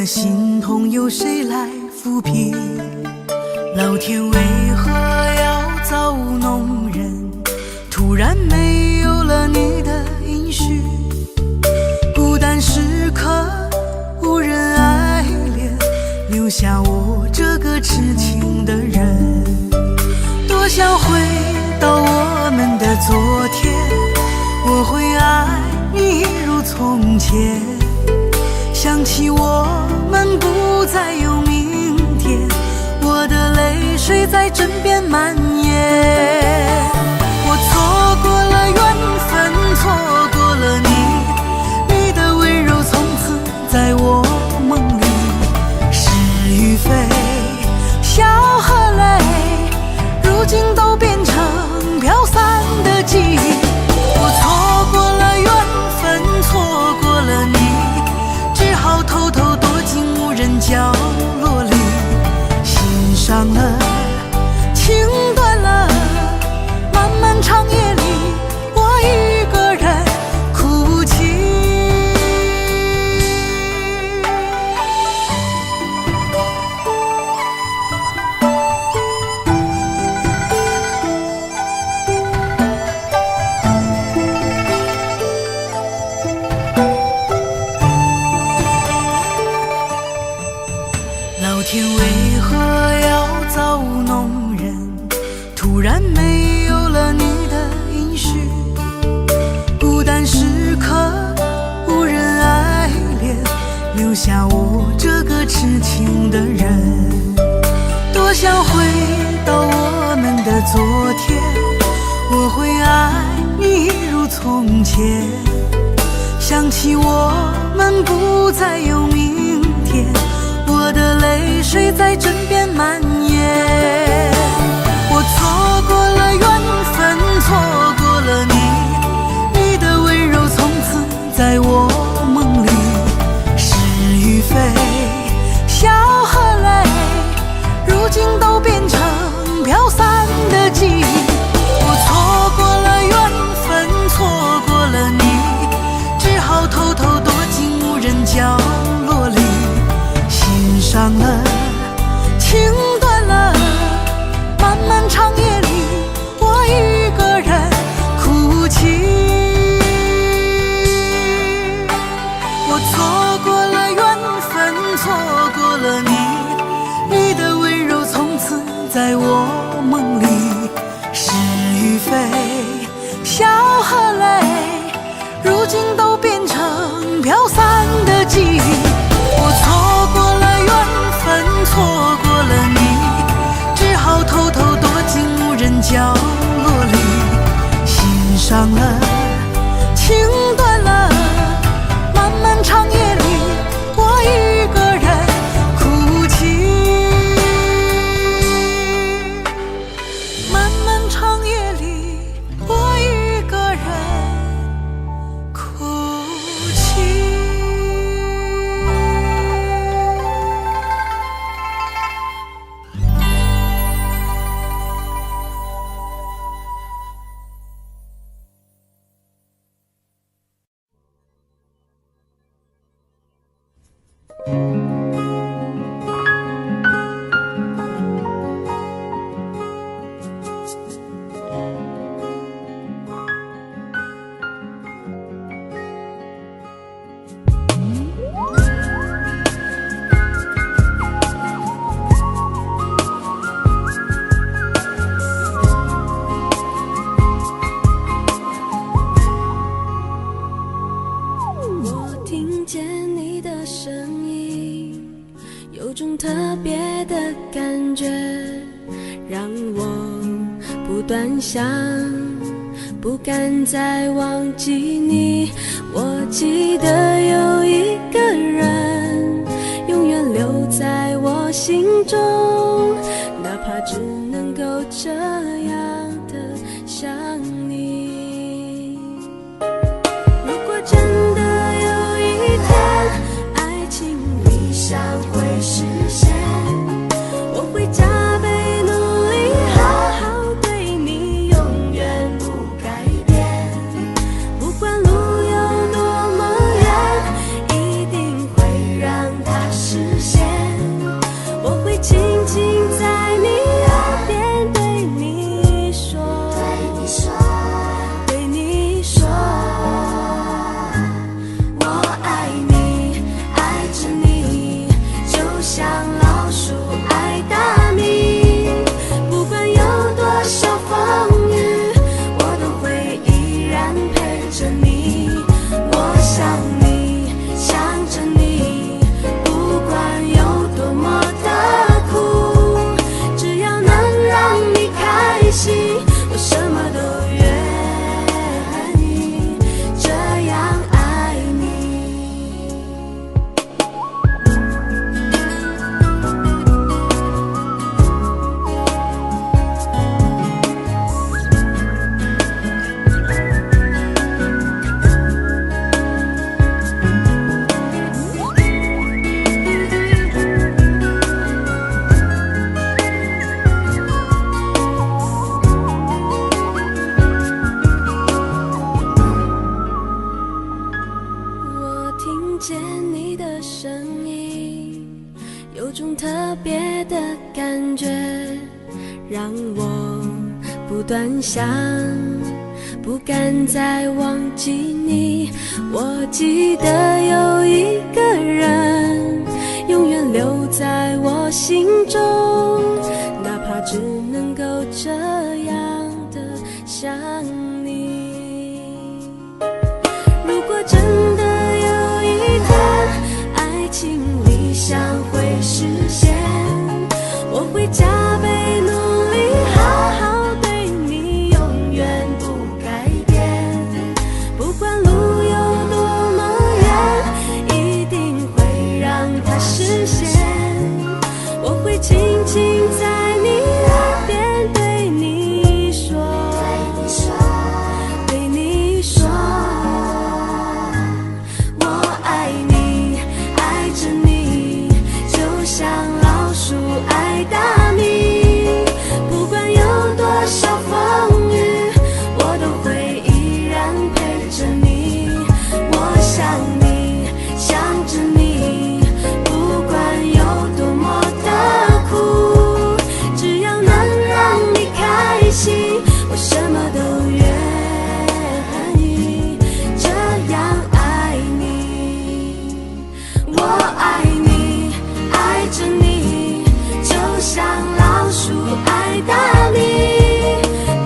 的心痛由谁来抚平？老天为何要造弄人？突然没有了你的音讯，孤单时刻无人爱怜，留下我这个痴情的人。多想回到我们的昨天，我会爱你一如从前。想起我们不再有明天，我的泪水在枕边蔓延。我错过了缘分，错过了你，你的温柔从此在我梦里。是与非，笑和泪，如今都变成飘散的记忆。我错过了缘分，错过了你，只好偷偷躲进无人角落里。心伤了，情断了，漫漫长夜里，我一个人哭泣。老天为何要造弄人？突然没有了你的音讯，孤单时刻无人爱怜，留下我这个痴情的人。多想回到我们的昨天，我会爱你一如从前。想起我们不再有明天，我的泪水在枕边蔓延。我错过了缘分，错过了你，你的温柔从此在我梦里。是与非，笑和泪，如今都变成飘散的记忆。我错过了缘分，错过了你，只好偷偷躲进无人角落里。心伤了，情断了，漫漫长夜里，我一个人哭泣。我错过了缘分，错过了你，你的温柔从此在我梦里。是与非，笑和泪，如今都变成飘散的记忆。我错过了缘分，错过了你，只好偷偷躲进无人角落里。心伤了，情断了，漫漫长夜里，我一个人哭泣。漫漫长夜里，我一个人哭泣。我听见你的声音，有种特别的感觉，让我不断想，不敢再忘记你。我记得有一个人，永远留在我心中，哪怕只能够这样的想你。如果真的有一天，爱情理想会实现，我会加倍努力，好好对你，永远不改变。不管路有多么远，一定会让它实见你的身影，有种特别的感觉，让我不断想，不敢再忘记你。我记得有一个人永远留在我心中，哪怕只能够这样的想你。如果真的有一天爱情理想会实现，我会加倍努力好好对你，永远不改变。不管路有多么远，一定会让它实现。我会轻轻在你耳边对你说，对你说，我爱你，爱着你，就像老鼠爱大米。不管有多少风雨，我都会依然陪着你。我想你，想着你，不管有多么的苦，只要能让你开心，我什么都愿意这样爱你。我爱你，爱着你，就像老鼠爱大米。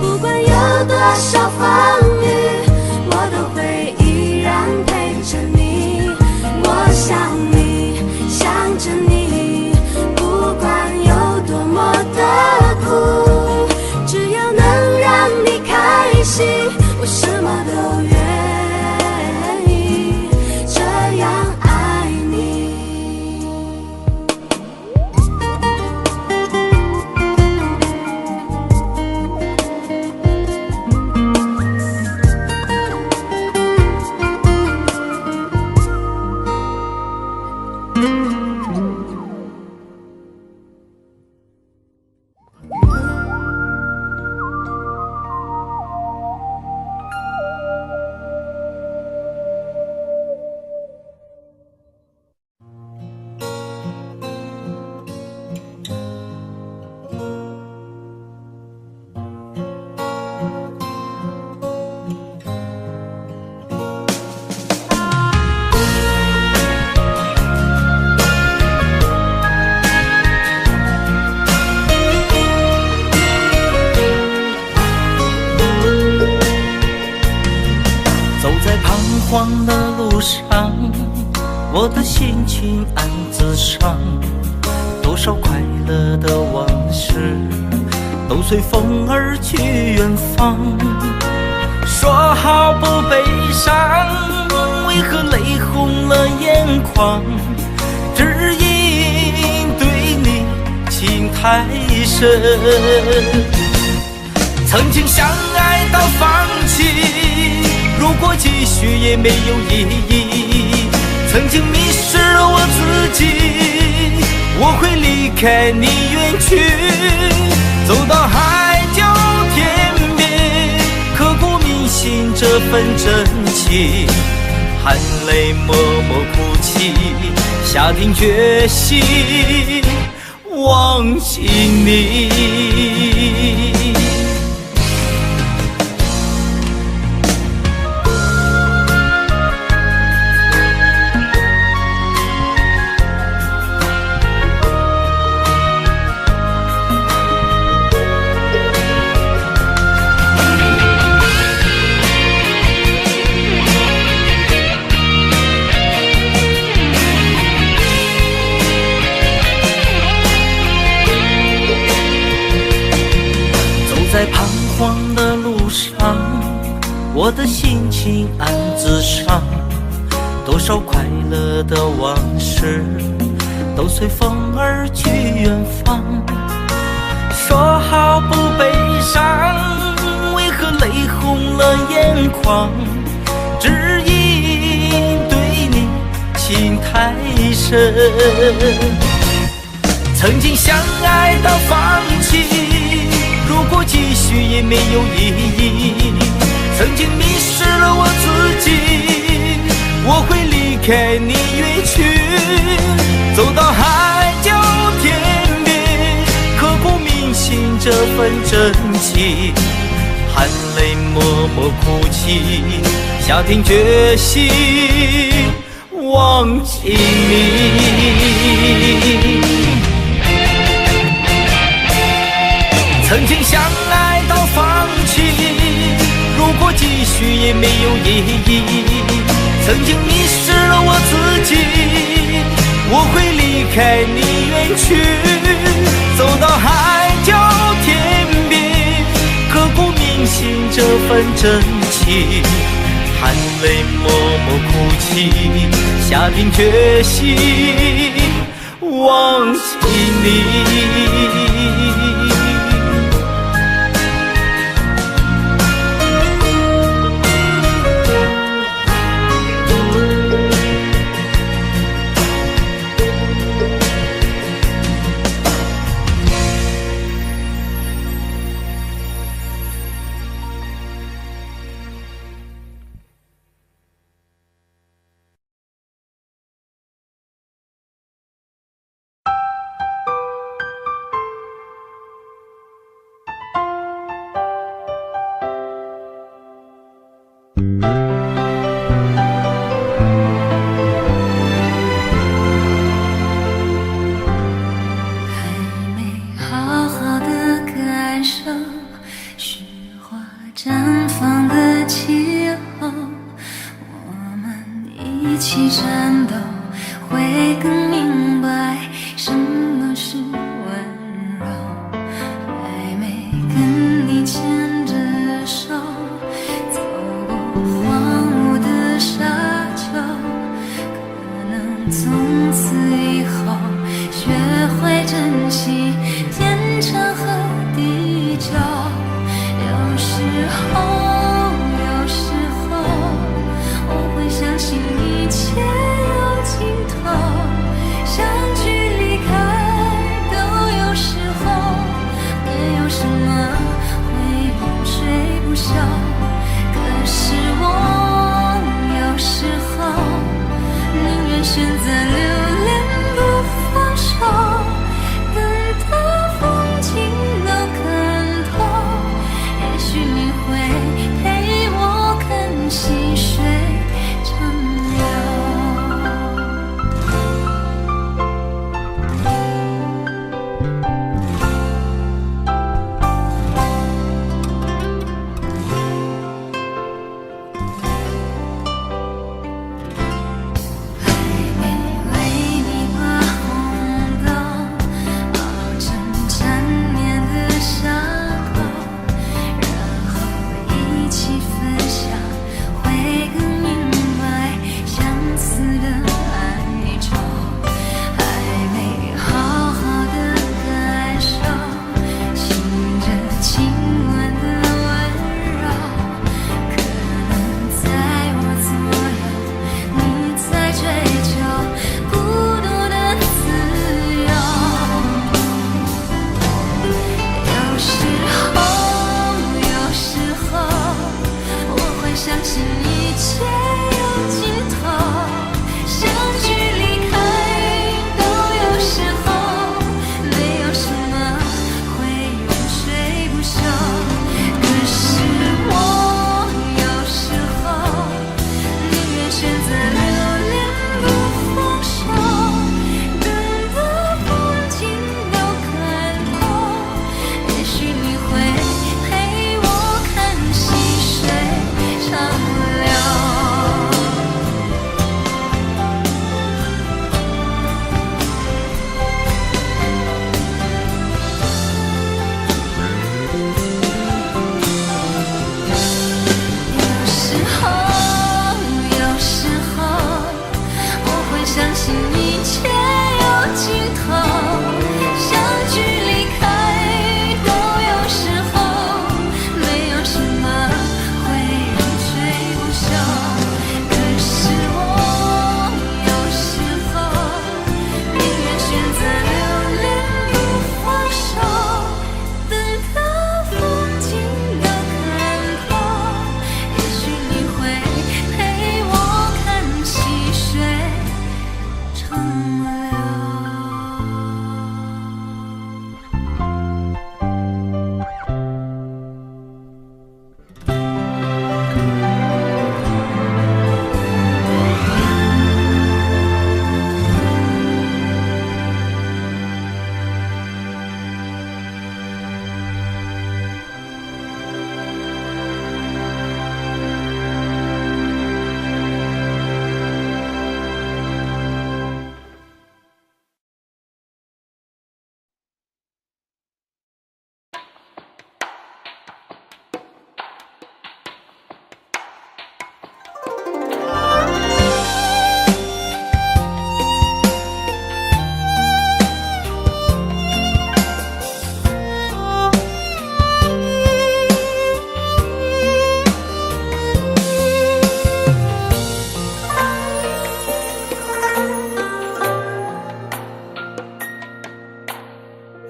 不管有多少风雨，我都会依然陪着你。我想你，想着你，不管有多么的苦，只要能让你开心，我什么都愿意这样爱你。走在彷徨的路上，我的心情暗自伤。多少快乐的往事都随风而去远方。说好不悲伤，为何泪红了眼眶？只因对你情太深，曾经相爱到放弃，如果继续也没有意义。曾经迷失了我自己，我会离开你远去，走到海角天边，刻骨铭心这份真情，含泪默默哭泣，下定决心忘记你。在彷徨的路上，我的心情暗自伤。多少快乐的往事都随风而去远方。说好不悲伤，为何泪红了眼眶？只因对你情太深，曾经相爱到放弃，如果继续也没有意义。曾经迷失了我自己，我会离开你远去，走到海角天边，刻骨铭心这份真情，含泪默默哭泣，下定决心忘记你。曾经相爱到放弃，如果继续也没有意义。曾经迷失了我自己，我会离开你远去，走到海角天边，刻骨铭心这份真情，含泪默默哭泣，下定决心忘记你。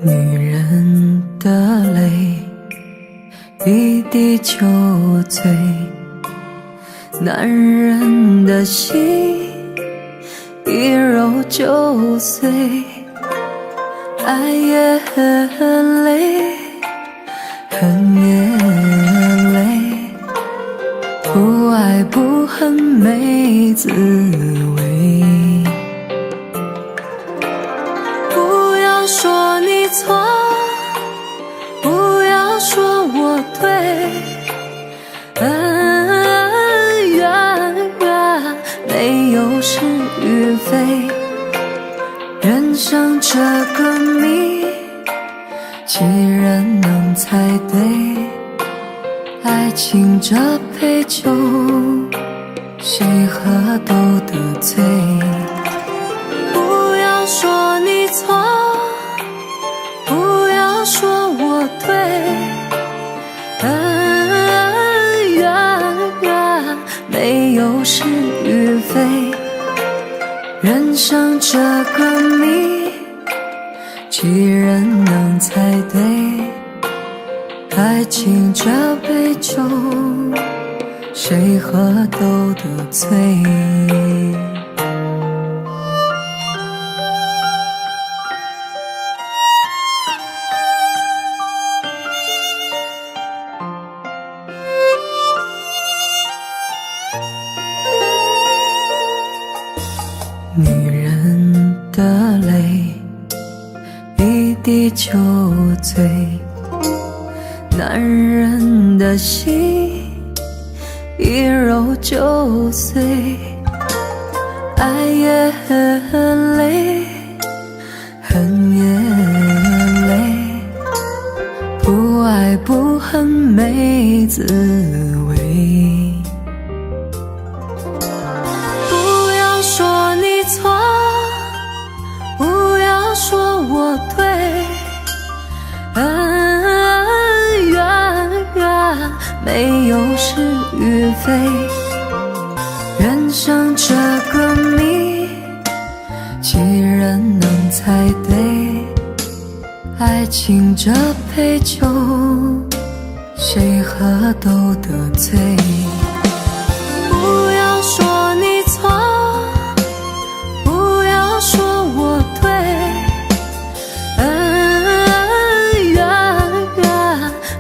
女人的泪一滴就醉，男人的心一揉就碎。爱也很累，恨也累，不爱不恨没滋味。不要说你错，不要说我对，恩怨没有是与非，人生这个谜，几人能猜对？爱情这杯酒，谁喝都得醉。不要说你错，不要说我对，恩怨没有是与非，人生这个谜，几人能猜对？爱情这杯酒，谁喝都得醉。女人的泪一滴就醉，男人的心一揉就碎。爱也很累，恨也累，不爱不恨没滋味。不要说你错，不要说我对，恩怨没有是与非，人生这个谜，几人能猜对？爱情这杯酒，谁喝都得醉。不要说你错，不要说我对，恩怨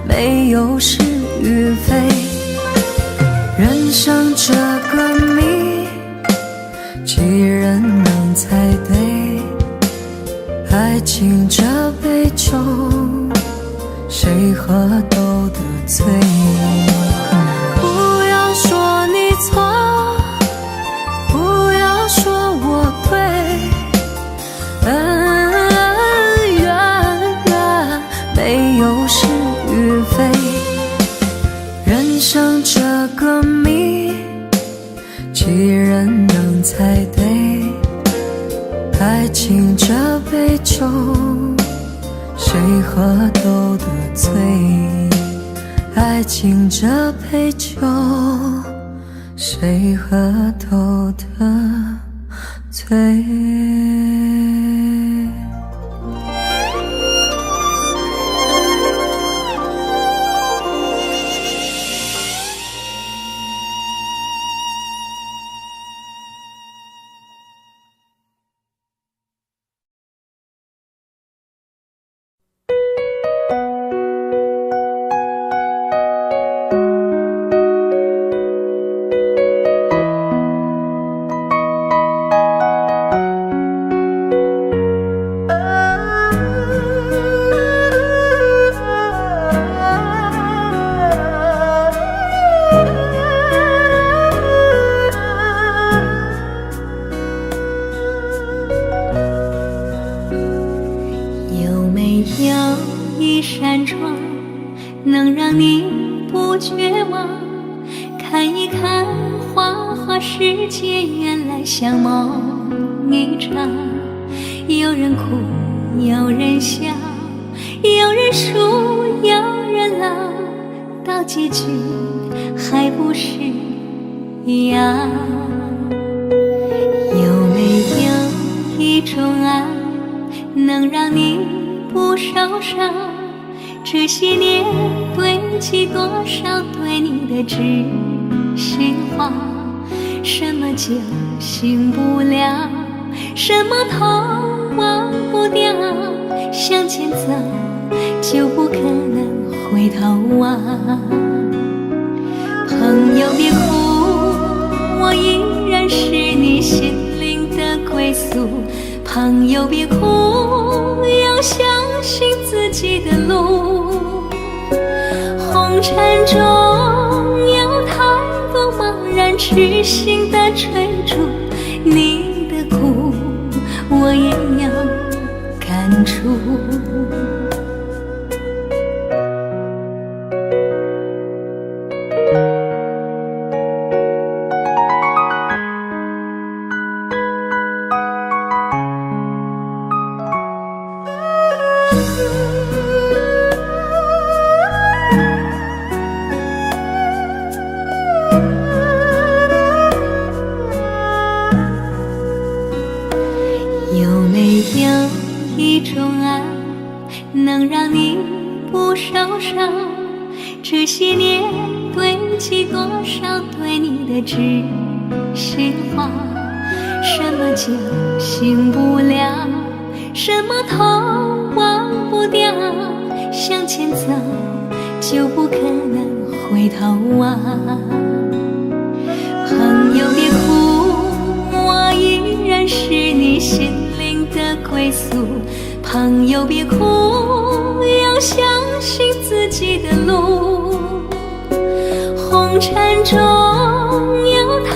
没有是与非，人生这个谜，几人能猜对？爱情这杯酒，谁喝都得醉。不要说你错，不要说我对，恩怨没有是与非，人生这个谜，几人能猜对？爱情这杯酒，谁喝都得醉。爱情这杯酒，谁喝都得醉。一扇窗，能让你不绝望。看一看花花世界，原来像梦一场。有人哭，有人笑，有人输，有人老，到结局还不是一样。有没有一种爱，能让你不少伤。这些年堆积多少对你的知心话，什么酒醒不了，什么痛忘不掉，向前走就不可能回头啊。朋友别哭，我依然是你心灵的归宿。朋友别哭，要相信自己的路。红尘中有太多茫然痴心的追逐，你的苦我也有感触。有没有一种爱能让你不受伤？这些年堆积多少对你的知心话，什么酒醒不了，什么痛忘不掉，向前走就不可能回头啊。朋友别哭，我依然是你心灵的归宿。朋友别哭，要相信自己的路。红尘中有太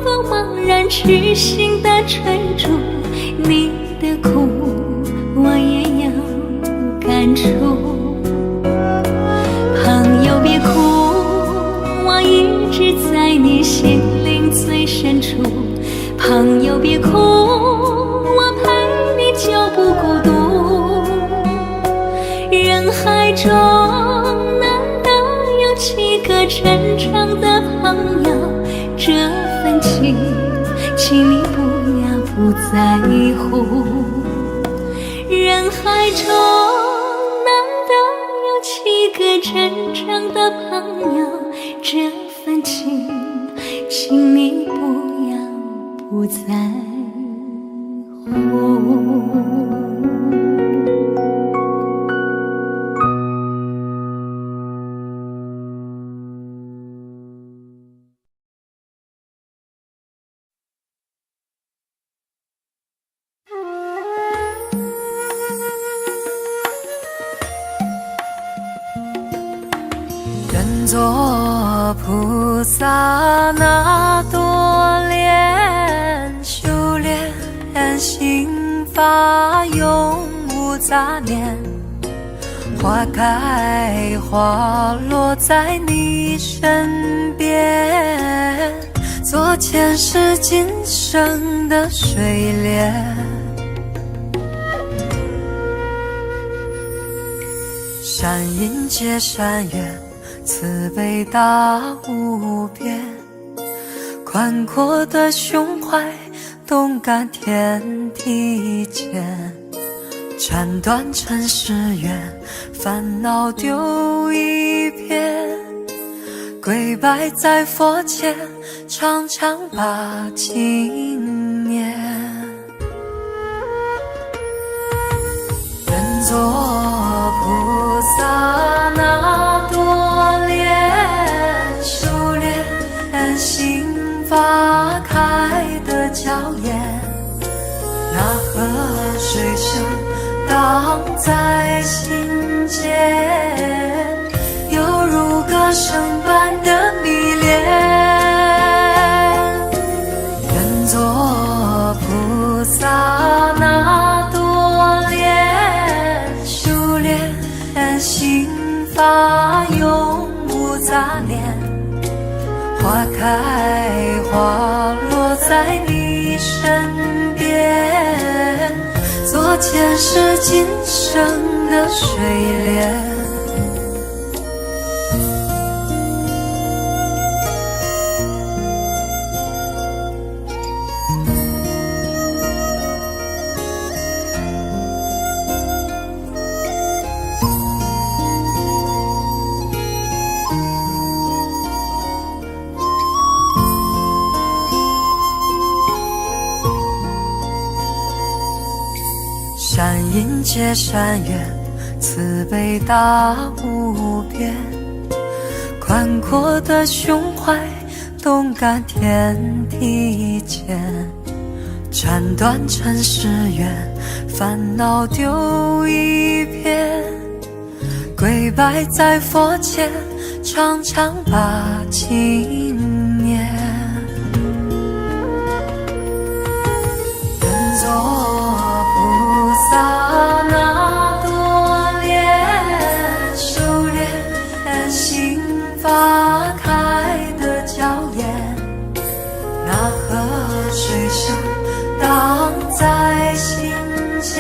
多茫然痴心的追逐，你的苦我也有感触。朋友别哭，我一直在你心灵最深处。朋友别哭，我陪你就不孤独。人海中难得有几个真正的朋友，这份情请你不要不在乎。人海中难得有几个真正的朋友，这份情请你不要不在乎。愿做菩萨那多莲，修炼心法永无杂念。花开花落在你身边，做前世今生的水莲。善因结善缘，慈悲大无边，宽阔的胸怀，动感天地间。斩断尘世缘，烦恼丢一片，跪拜在佛前，常常把经念。愿做菩萨那多莲，修炼心法开的娇艳。那河水声荡在心间，犹如歌声般的迷恋。愿做菩萨那多莲，修炼心法永无杂念。花开花落在你身边，做前世今生的水莲。山阴接山远，慈悲大无边，宽阔的胸怀，动感天地间，斩断尘世缘，烦恼丢一边，跪拜在佛前，常常把经念。愿做菩萨那多莲，修炼心法开的娇艳，那河水声荡在心间，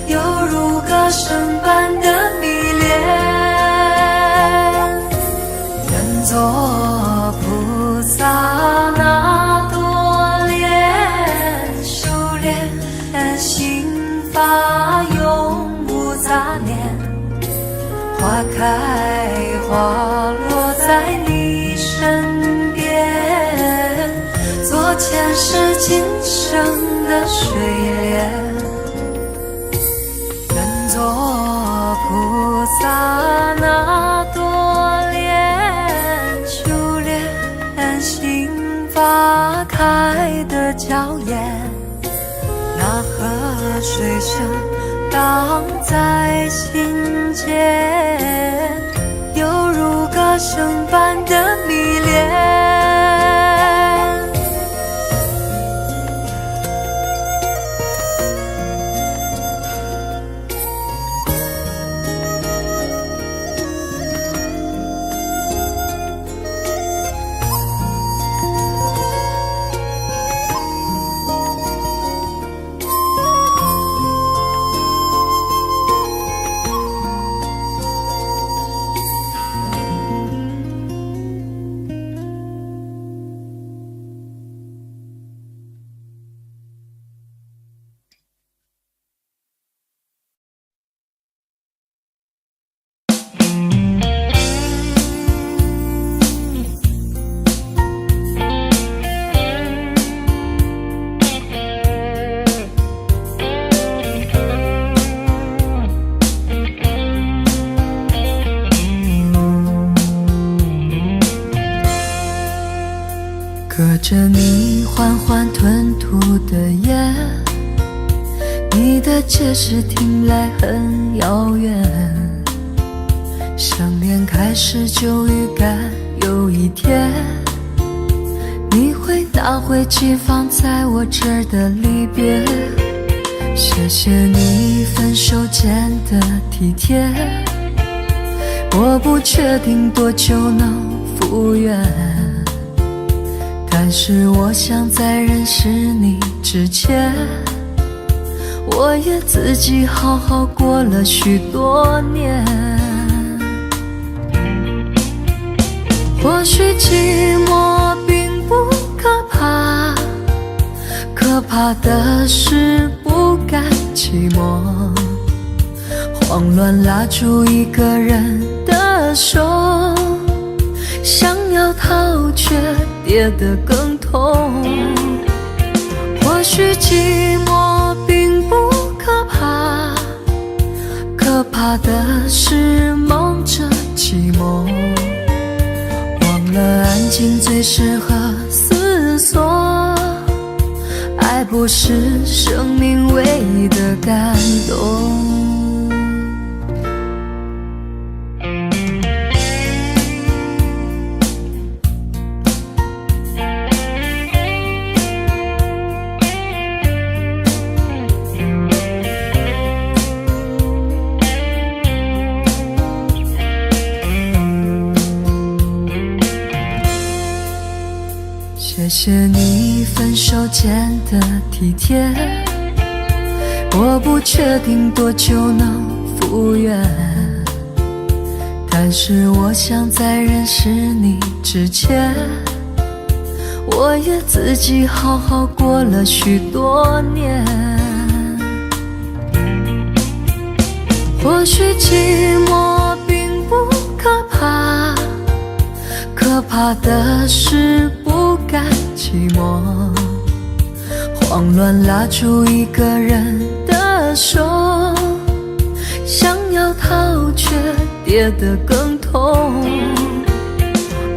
犹如歌声般的迷恋。愿做菩萨那多莲，修炼心法永无杂念，花开花落在你身边，做前世今生的水莲。愿做菩萨那多莲，修炼心法开的娇艳，那河水声荡在心间，犹如歌声般的迷恋。隔着你缓缓吞吐的烟，你的解释听来很遥远，想念开始就预感有一天，你会拿回寄放在我这儿的离别。谢谢你分手前的体贴，我不确定多久能复原，但是我想在认识你之前，我也自己好好过了许多年。或许寂寞并不可怕，可怕的是不甘寂寞，慌乱拉住一个人的手，想要逃却跌得更痛。或许寂寞并不可怕，可怕的是忙着寂寞，忘了安静最适合思索，爱不是生命唯一的感动。谢谢你分手前的体贴，我不确定多久能复原，但是我想在认识你之前，我也自己好好过了许多年。或许寂寞并不可怕，可怕的是不甘寂寞，慌乱拉住一个人的手，想要逃却跌得更痛。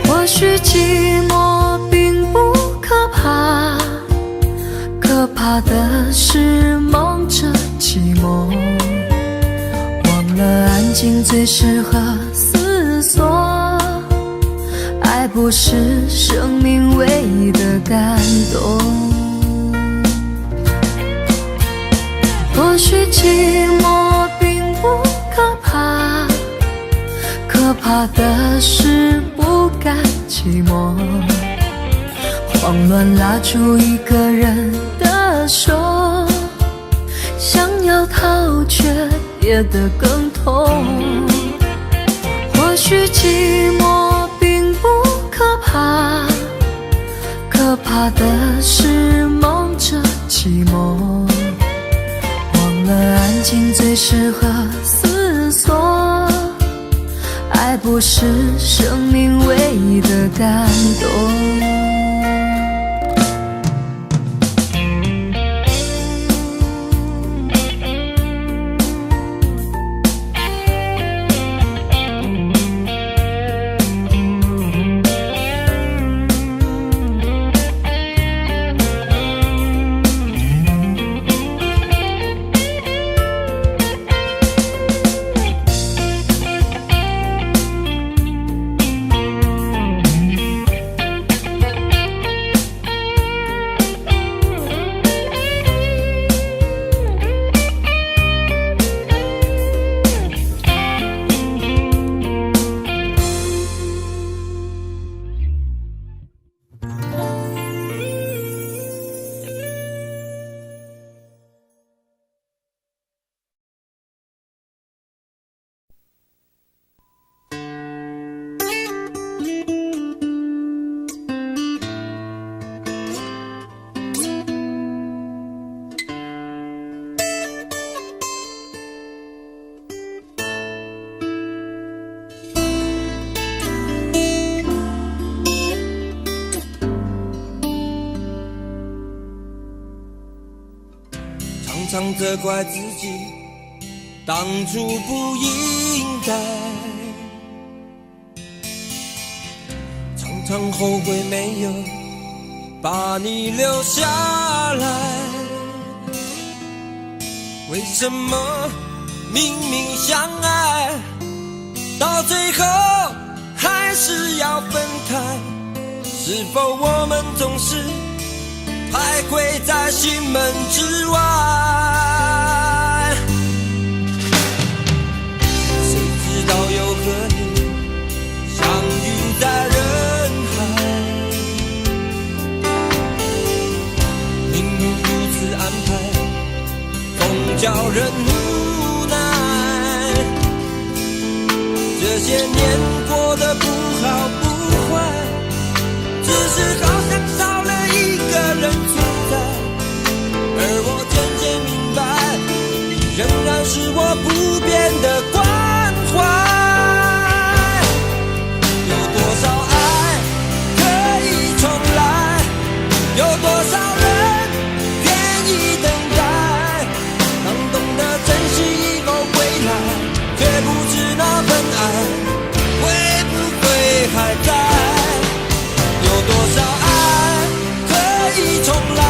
或许寂寞并不可怕，可怕的是忙着寂寞，忘了安静最适合思索，爱不是生命唯一的感动。或许寂寞并不可怕，可怕的是不甘寂寞，慌乱拉住一个人的手，想要逃却跌得更痛。或许寂寞并不可怕，可怕的是忙着寂寞，忘了安静最适合思索，爱不是生命唯一的感动。常常责怪自己当初不应该，常常后悔没有把你留下来。为什么明明相爱，到最后还是要分开？是否我们总是徘徊在心门之外？谁知道又和你相遇在人海，命运如此安排，总叫人无奈。这些年过得不好不坏，只是好像少了一个人存在，而我渐渐明白，你仍然是我不变的关怀。有多少爱可以重来，有多少人愿意等待，当懂得珍惜以后回来，却不知那份爱会不会还在。有多少爱可以重来，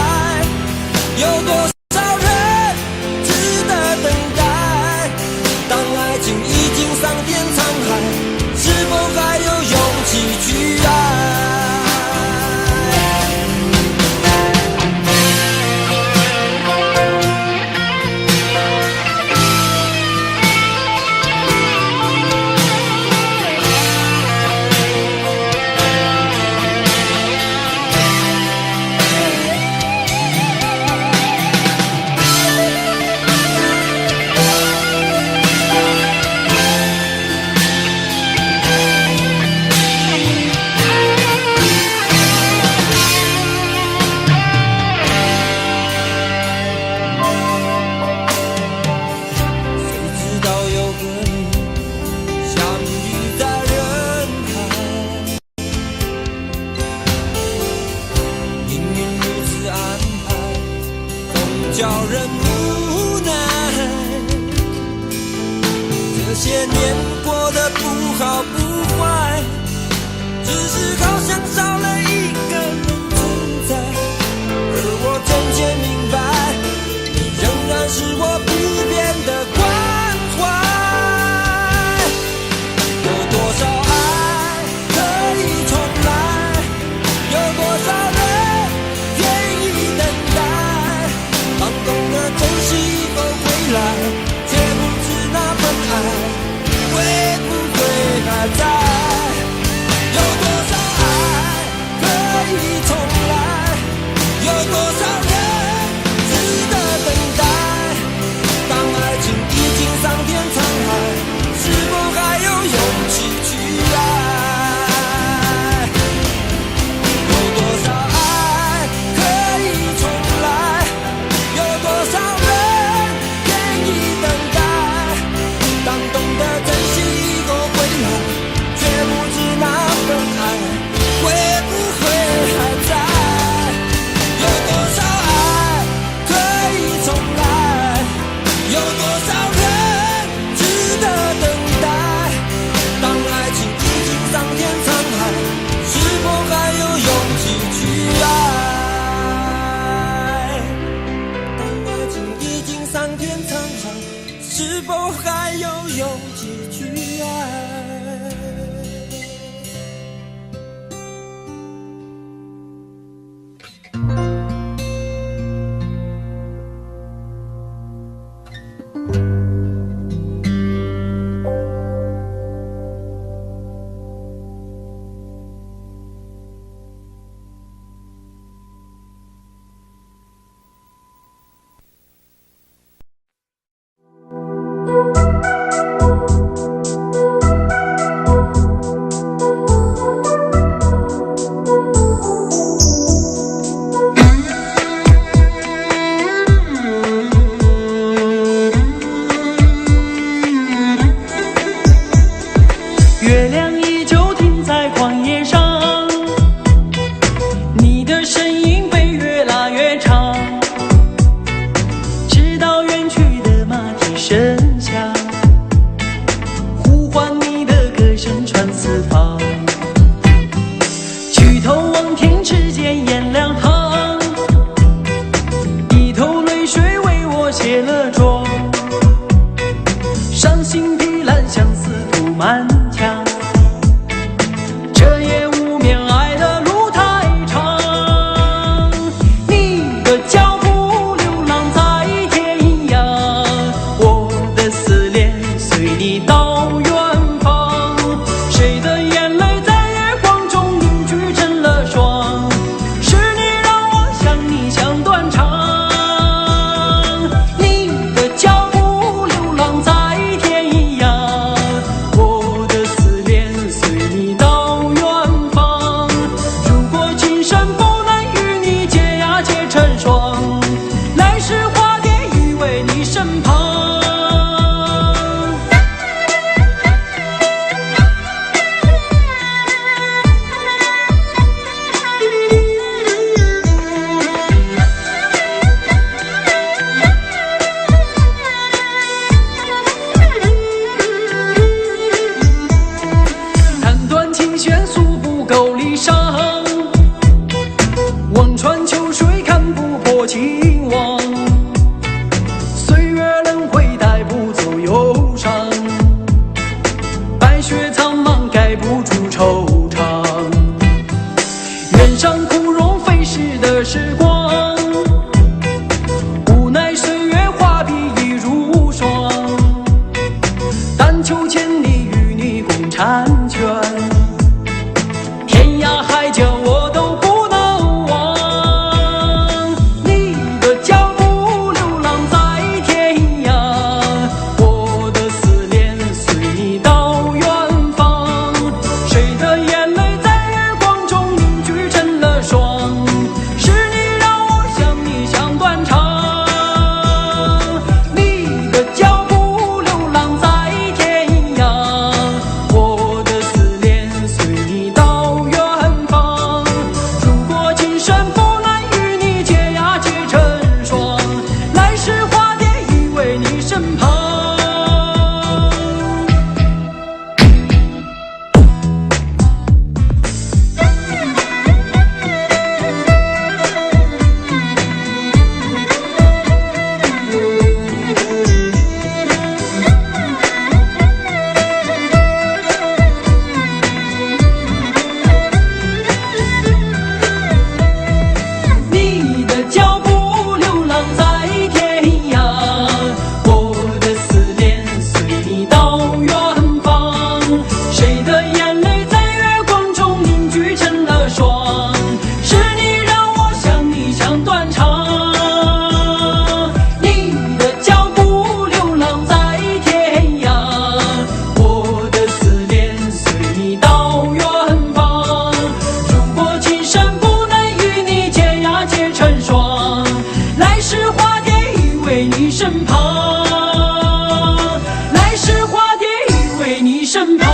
叫人无奈。这些年过得不好不坏，只是好像少了一个人存在。而我渐渐明白，你仍然是我不变的关怀。有多少爱可以重来？有多少人愿意等待？当懂得珍惜以后回来，却不知那份爱会不会还在？有多少爱可以重来？有多少人值得等待？当爱情已经桑田沧海，是否还有勇气去爱？有多少爱可以重来？有多少人愿意等待？当懂得珍惜以后回来，却不知那份爱会不会还在？有多少爱可以重来？有多少人值得等待？当爱情已经桑田沧海，是否还有勇气去爱？当爱情已经桑田沧海，是否还有勇气去爱？时花蝶已为你身旁，来时花蝶已为你身旁。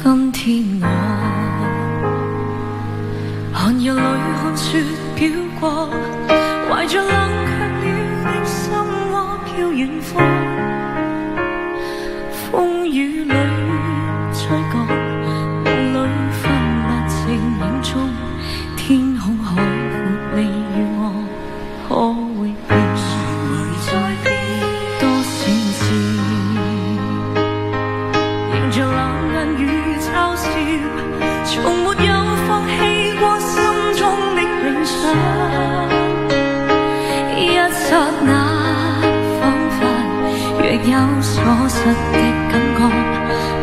今天我寒夜里看雪飘過，懷着冷卻了的心窩飄遠方，風雨裏吹過，夢裏分不清影蹤，天空海闊，你與我可會變？誰會在變？多少次迎着冷眼與嘲笑，從沒有放棄過心中的理想。一剎那，彷彿若有所失的感覺，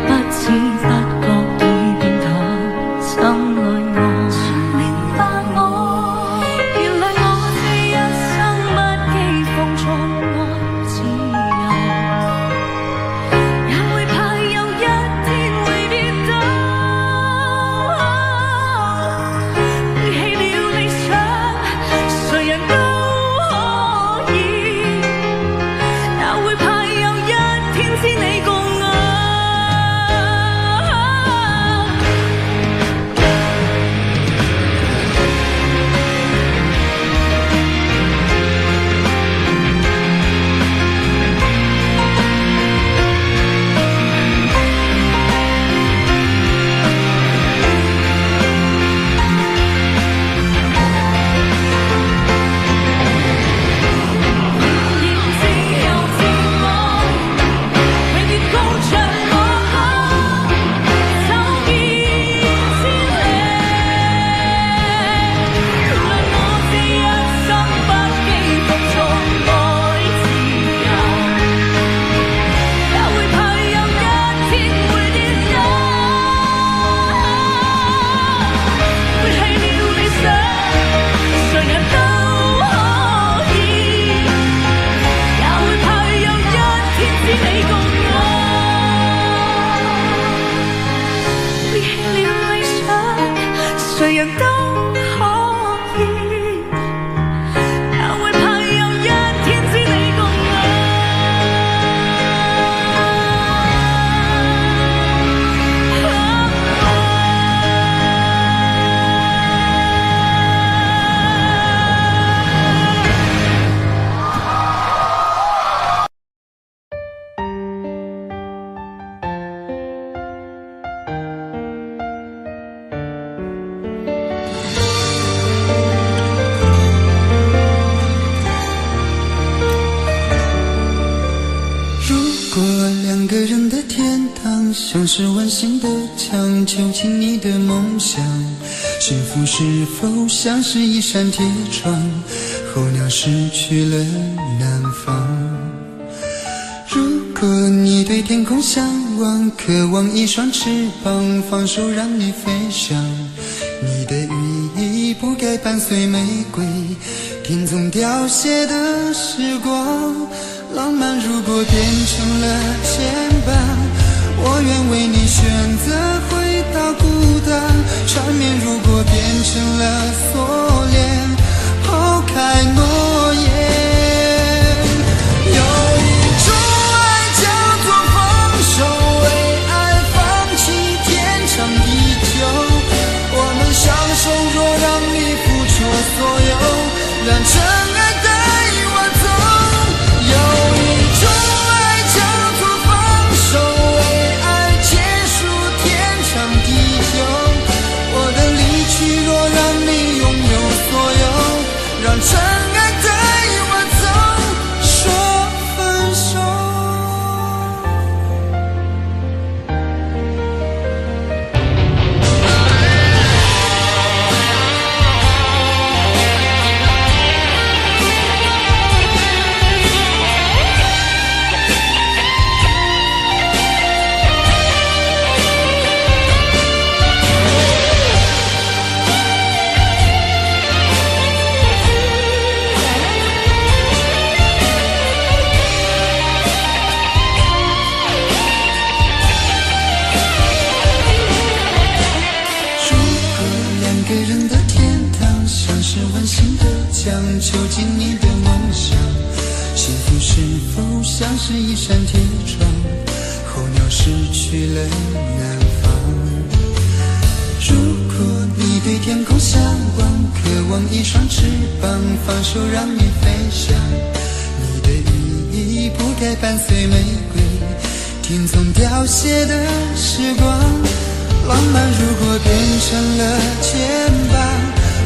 不知不覺已變淡心裏我。誰明白我？原來我這一生不羈放縱愛自由，也會怕有一天會跌倒。背棄了理想，誰人都可以，也會怕有一天知你共我。誰人都可以，也會怕有一天知你共我。如果两个人的天堂像是温馨的墙，囚禁你的梦想，幸福是否像是一扇铁窗，候鸟失去了南方。如果你对天空向往，渴望一双翅膀，放手让你飞翔，你的羽翼不该伴随玫瑰，听从凋谢的时光。浪漫如果变成了牵绊，我愿为你选择回到孤单。缠绵如果变成了锁链，抛开诺言。有一种爱叫做放手，为爱放弃天长地久。我们相守，若让你付出所有，让真爱带我走。有一种爱叫做放手，为爱结束天长地久。我的离去，若让你拥有所有，让真爱像是一扇铁窗，候鸟失去了南方。如果你对天空向往，渴望一双翅膀，放手让你飞翔，你的羽翼不该伴随玫瑰，听从凋谢的时光。浪漫如果变成了牵绊，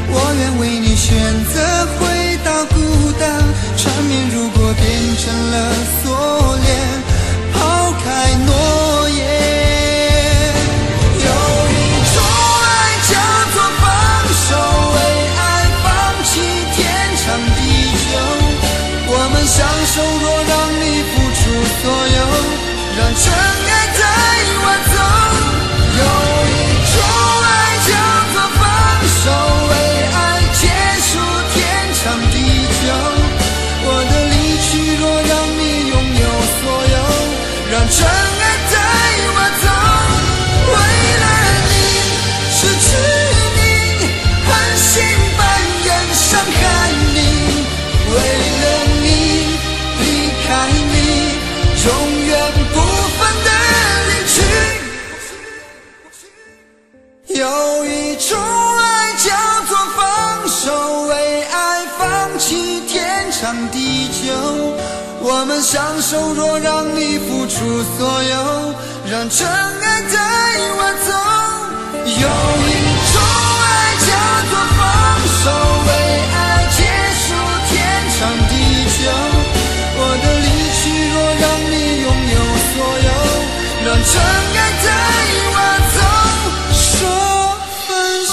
我愿为你选择回到孤岛。缠绵如果变成了锁链，抛开诺言。有一种爱叫做放手，为爱放弃天长地久。我们相守，若让你付出所有，让真爱带我走。有一种爱叫做放手，为爱结束天长地久。我的离去若让你拥有所有，让真爱带我走。为了你，失去你，狠心扮演伤害你。为了你，离开你，永远不分的离去。有一种爱叫做放手，为爱放弃天长地久。我们相守，若让你付出所有，让真爱带我走。有一种爱叫做放手，为爱结束天长地久。我的离去若让你拥有所有，让真爱带我走。说分手。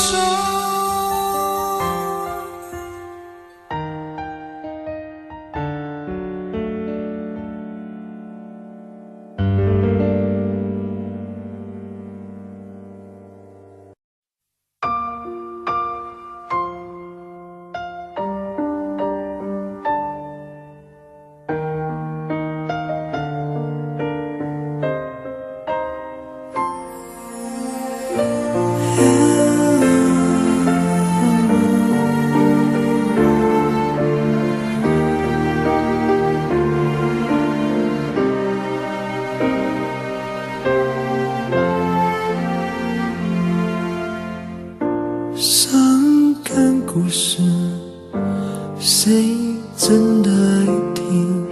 伤感故事，谁真的爱听？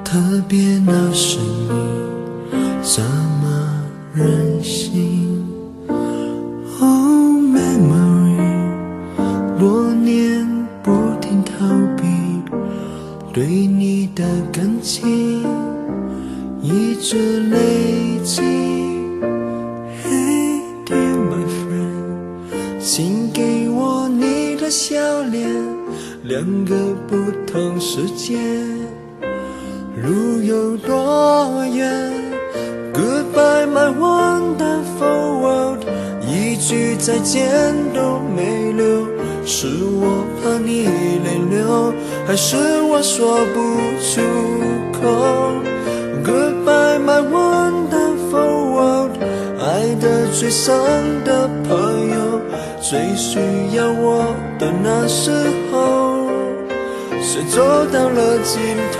特别那声音这么任性。Oh memory， 多年不停逃避，对你的感情一直累积。Hey dear my friend，请给我你的笑脸，两个不同世界，路有多远 ？Goodbye my wonderful world， 一句再见都没留，是我怕你泪流，还是我说不出口 ？Goodbye my wonderful world， 爱得最深的朋友。最需要我的那时候，谁走到了尽头？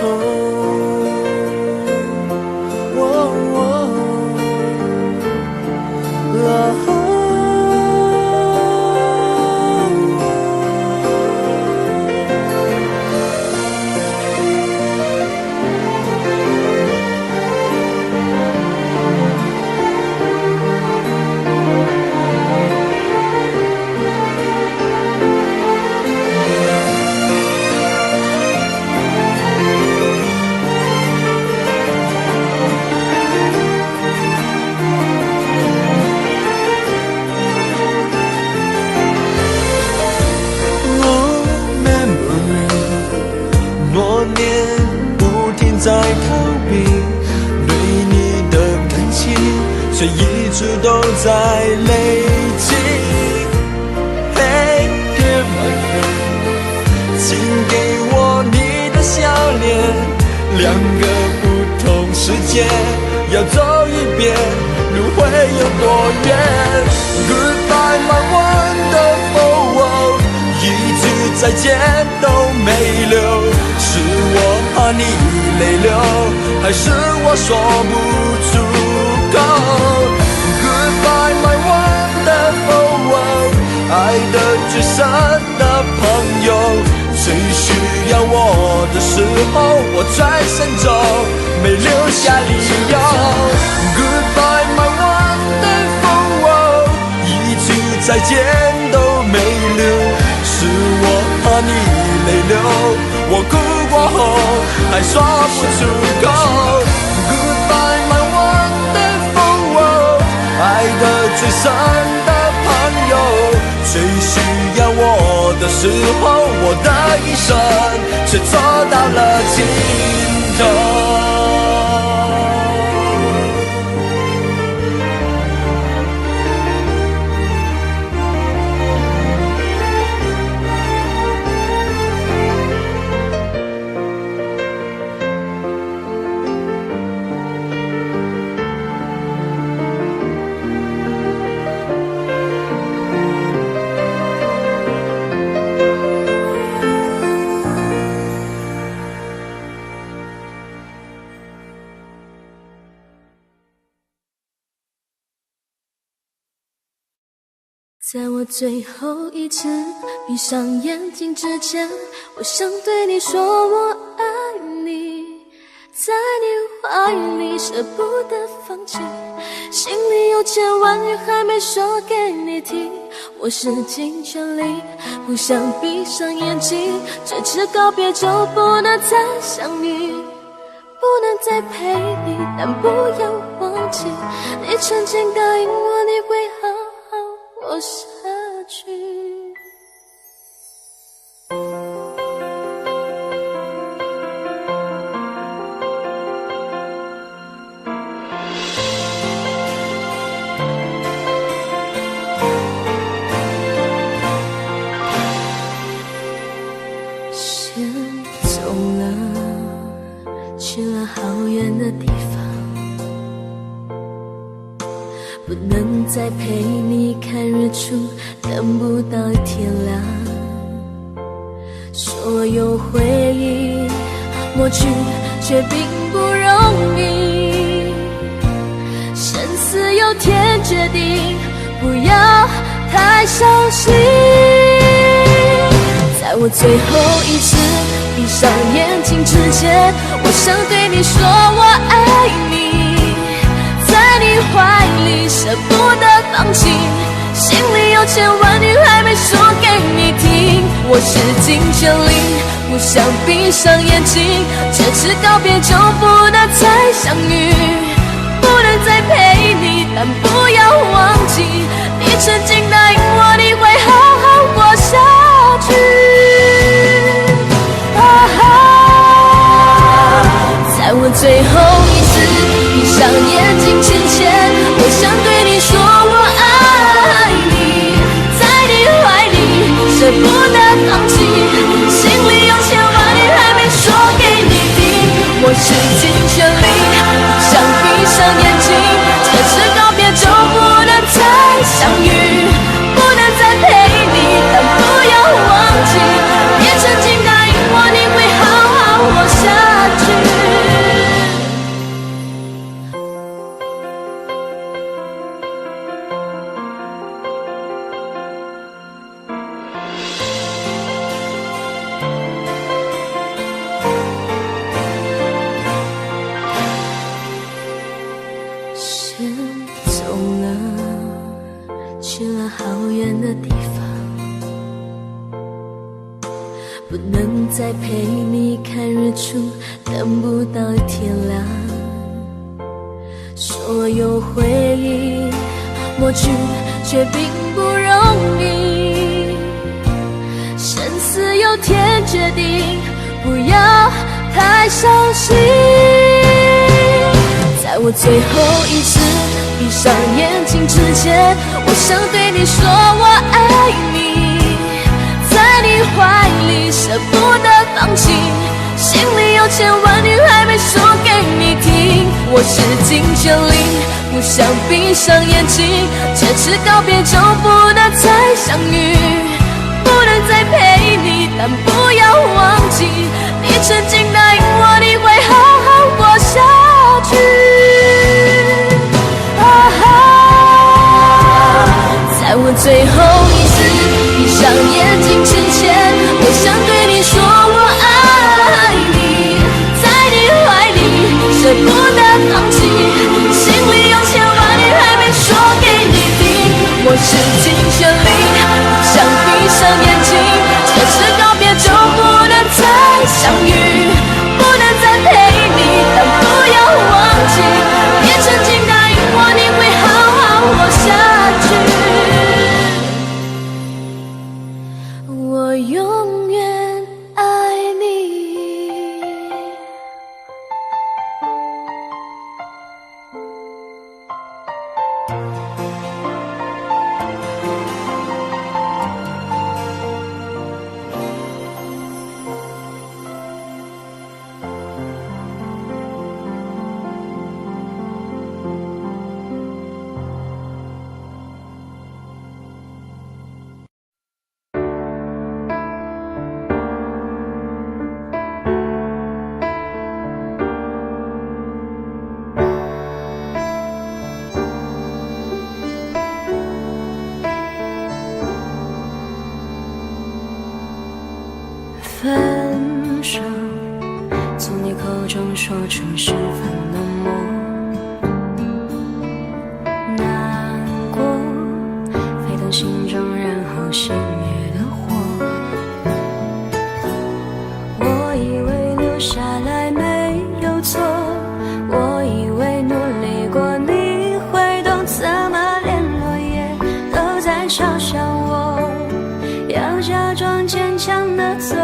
在逃避对你的感情，却一直都在累积。Hey dear my friend， 请给我你的笑脸，两个不同世界，要走一遍，路会有多远 ？Goodbye my wonderful world，一句再见都没留，是我怕你泪流，还是我说不出口 Goodbye my wonderful， 爱的最深的朋友，最需要我的时候，我转身走，没留下理由 Goodbye my wonderful， 一句再见都没留，是我怕你泪流，我哭过后还说不出口 Goodbye my wonderful， 爱的最深的朋友，最需要我的时候，我的一生却走到了尽头。在我最后一次闭上眼睛之前，我想对你说我爱你，在你怀里舍不得放弃，心里有千万语还没说给你听，我使尽全力不想闭上眼睛，这次告别就不能再相遇，不能再陪你，但不要忘记你曾经答应我你会好好活下去。先走了，去了好远的地方，不能再陪你看日出，等不到天亮。所有回忆抹去，却并不容易。生死有天决定，不要太伤心。在我最后一次闭上眼睛之前，我想对你说我爱你，在你怀里舍不得放弃，心里有千万语还没说给你听，我使尽全力不想闭上眼睛，这次告别就不能再相遇，不能再陪你，但不要忘记你曾经答应我你会好好活下去。在我最后一次闭上眼睛之前，我想对你说我爱你，在你怀里舍不得放弃，心里有千万语还没说给你听，我使尽全力不想闭上眼睛，这次告别就不能再相遇，不能再陪你，但不要忘记你曾经答应我你会好好活下去。先走了，去了好远的地方，不能再陪你看日出，等不到天亮。所有回忆抹去，却并不容易。生死有天决定，不要太伤心。在我最后一次闭上眼睛之前，我想对你说我爱你，在你怀里舍不得放弃，心里有千万语还没说给你听，我使尽全力不想闭上眼睛，这次告别就不能再相遇，不能再陪你，但不要忘记，你曾经答应我你会好好活下去。在我最后一次闭上眼睛之前，我想对你说我爱你，在你怀里舍不得放弃，心里有千万语还没说给你听。我使尽全力，不想闭上眼睛，可是告别就不能再相遇，不能再陪你，但不要忘记，你曾经答应我你会好好活下去。我永远爱你。分手，从你口中说出十分冷漠，难过沸腾心中，然后熄灭的火。我以为留下来没有错，我以为努力过你会懂，怎么连落叶都在嘲笑我，要假装坚强的走。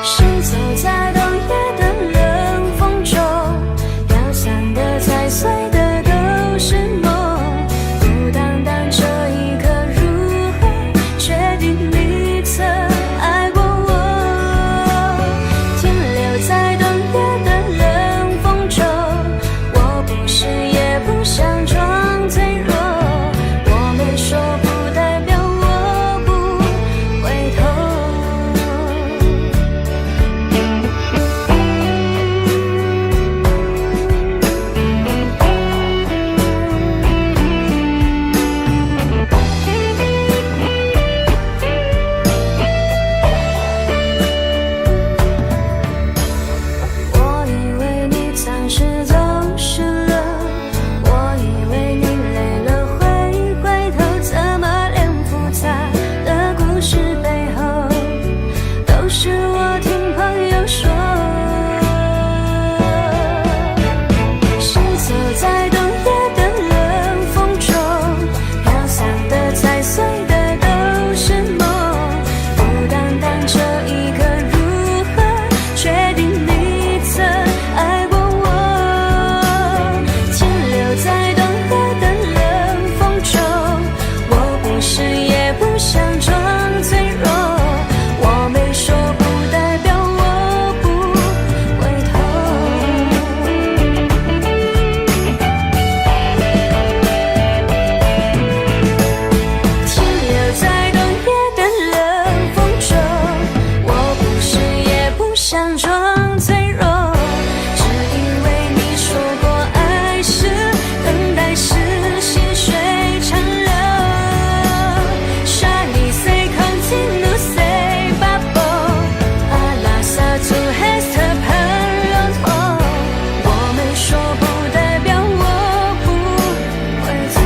是走在冬夜的冷风中，飘散的踩碎的都是梦，孤单单这一刻如何确定你曾爱过我，停留在冬夜的冷风中，我不是也不想装脆弱，我没说不代表我不回头。我以为你暂时走失了，我以为你累了会回头，怎么连复杂的故事背后都是我听朋友说。是走在冬夜的冷风中，飘散的踩碎的都是梦，孤单单这一刻如何确定你曾爱过我，停留在冬夜的冷风中，我不是也不想装脆弱，我没说不代表我不回头。停留在冬夜的冷风中，我不是也不想装脆弱，只因为你说过爱是等待是细水长流。Shiny say continue say bubble ala sa tu hesta parlon ho，我没说不代表我不回头。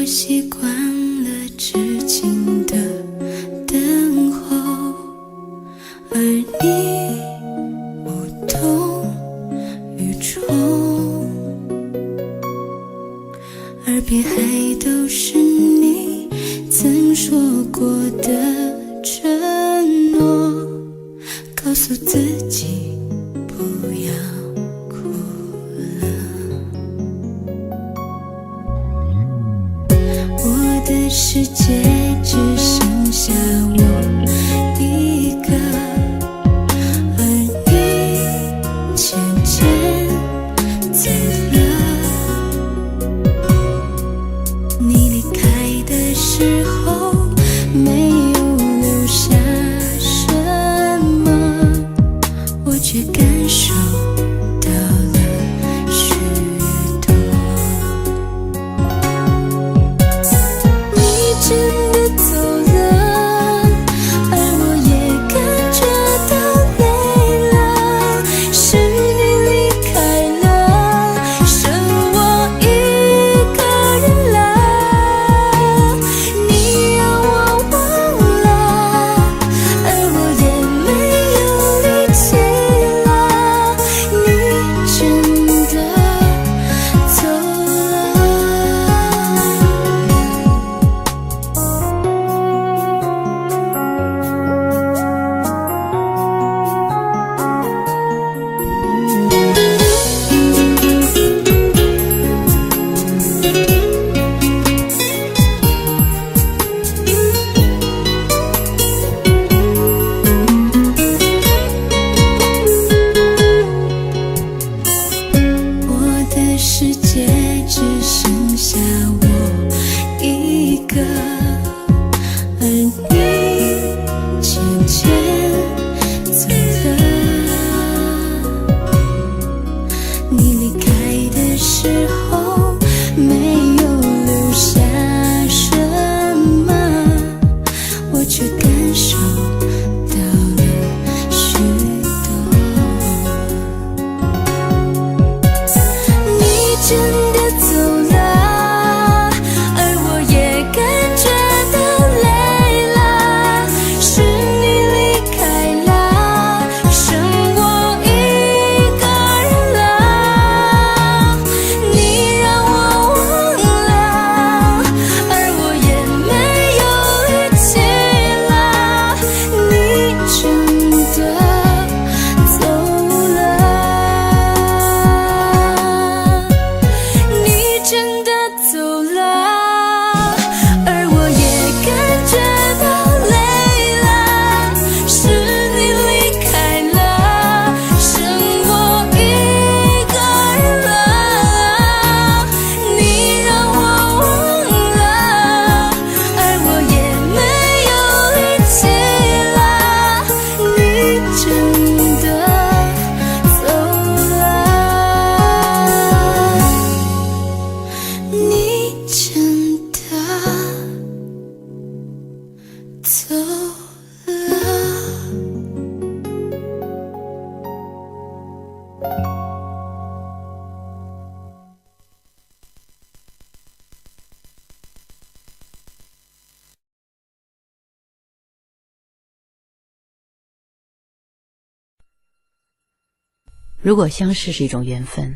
习惯了痴情的等候，而你无动于衷，耳边还都是你曾说过的承诺，告诉自己不要哭了。我的世界只剩下我一个，而你渐渐走了。你离开的时候没有留下什么，我却感受到了许多。你真的走了，而我也感觉到累了，是你离开了，剩我一个人了。你让我忘了，而我也没有力气了，你真的走了。我的世界只剩下我一个，而你渐渐走了。你离开的时候没有留下什么，我却感受到了许多。你真的走了，而我也感觉到累了，是你离开了，剩我一个人了。你让我忘了，而我也没有力气了，你真的走了。你真的走了，而我也感觉到累了，是你离开了，剩我一个人了。你让我忘了，而我也没有力气了，你真的走了。你真的走了。如果相识是一种缘分，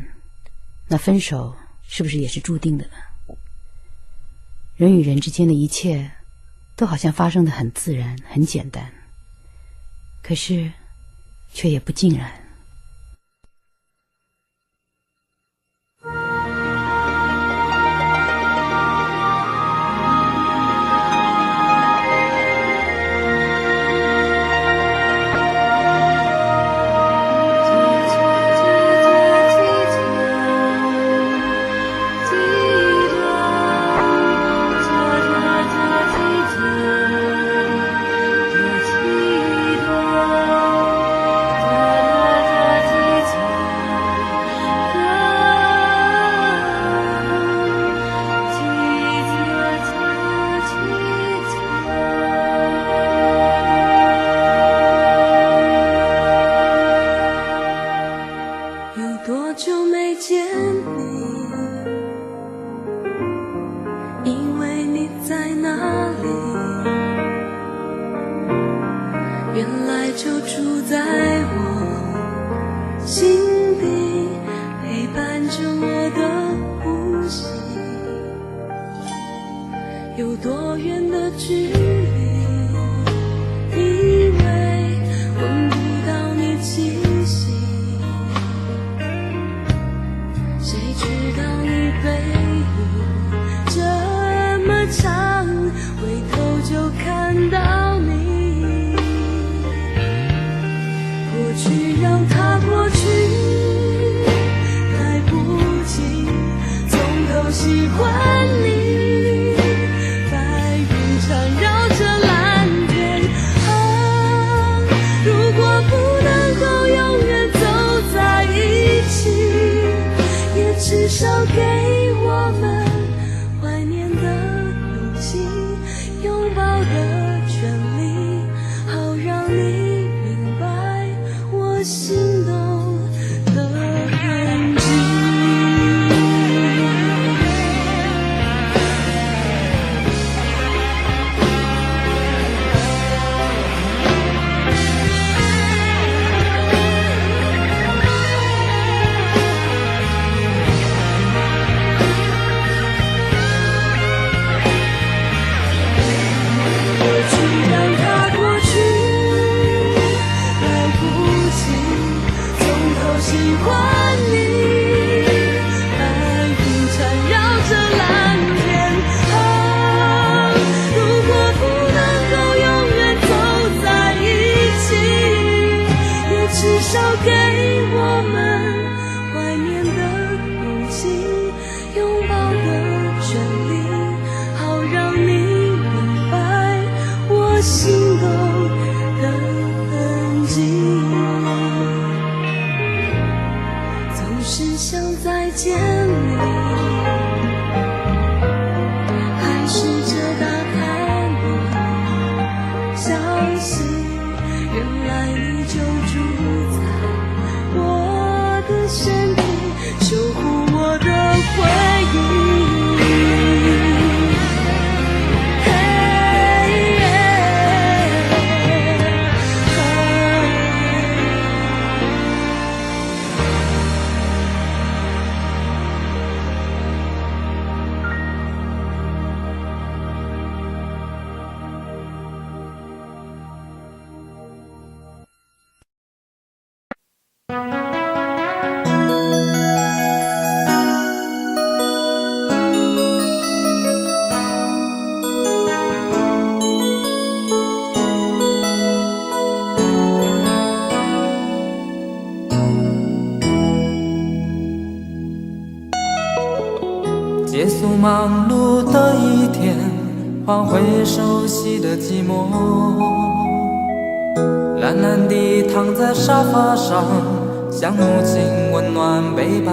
那分手是不是也是注定的呢？人与人之间的一切都好像发生得很自然很简单，可是却也不尽然。啦有多远的距离，以为闻不到你气息，谁知道你背影这么长，回头就看到你。过去让它过去，来不及从头喜欢你。白云缠绕着蓝天啊，如果不能够永远走在一起，也至少给我们怀念的勇气，拥抱的权利，好让你明白我心动的痕迹。过去让它过去，来不及从头喜欢你。白云缠绕着蓝天啊，如果不能够永远走在一起，也至少给我们怀念的勇气，拥抱的权利，好让你明白我心动的痕迹。总是想再见你，还试着打开你消息，原来你就住在我的身体，守护我的回忆。结束忙碌的一天，换回熟悉的寂寞，懒懒地躺在沙发上，像母亲温暖背叛。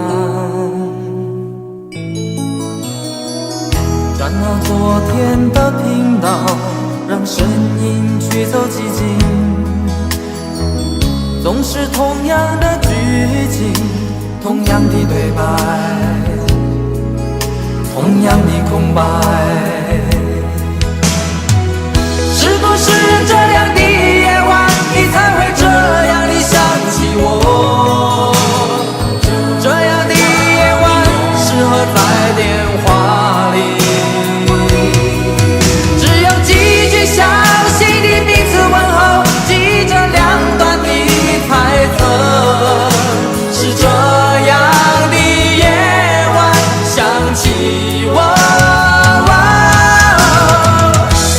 转到昨天的频道，让声音驱走寂静，总是同样的剧情，同样的对白，同样的空白。是不是这样的夜晚，你才会这样地想起我？这样的夜晚适合在电话里，只有几句详细的彼此问候，记着两端的猜测。是这样的夜晚想起我，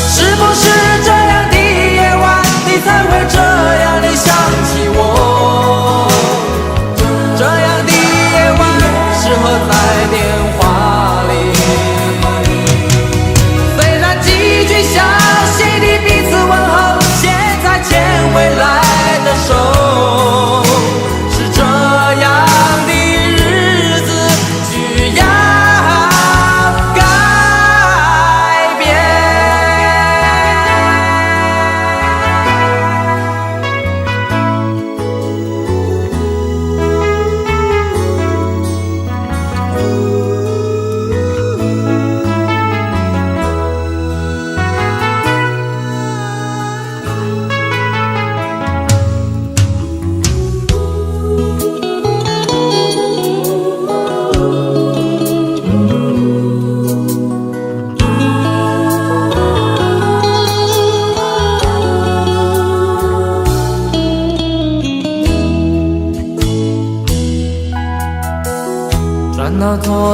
是不是这样的夜晚，你才会这样地想起我？这样的夜晚适合在电话里。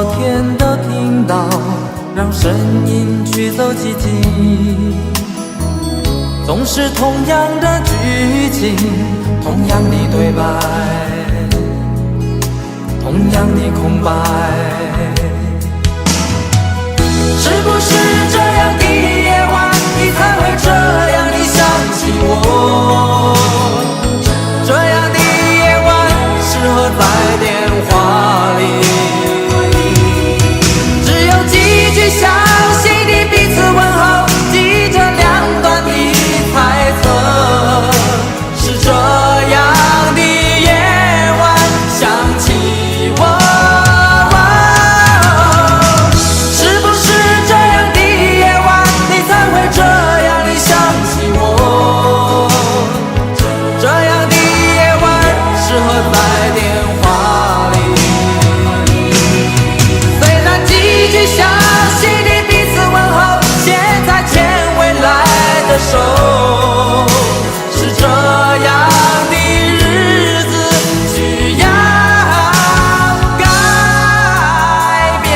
天都听到，让声音驱走寂静。总是同样的剧情，同样的对白，同样的空白。是不是这样的夜晚，你才会这样的想起我？这样的夜晚适合在电话里，只有几句详细的彼此问候，记着两端的猜测。是这样的夜晚想起我。是这样的日子需要改变。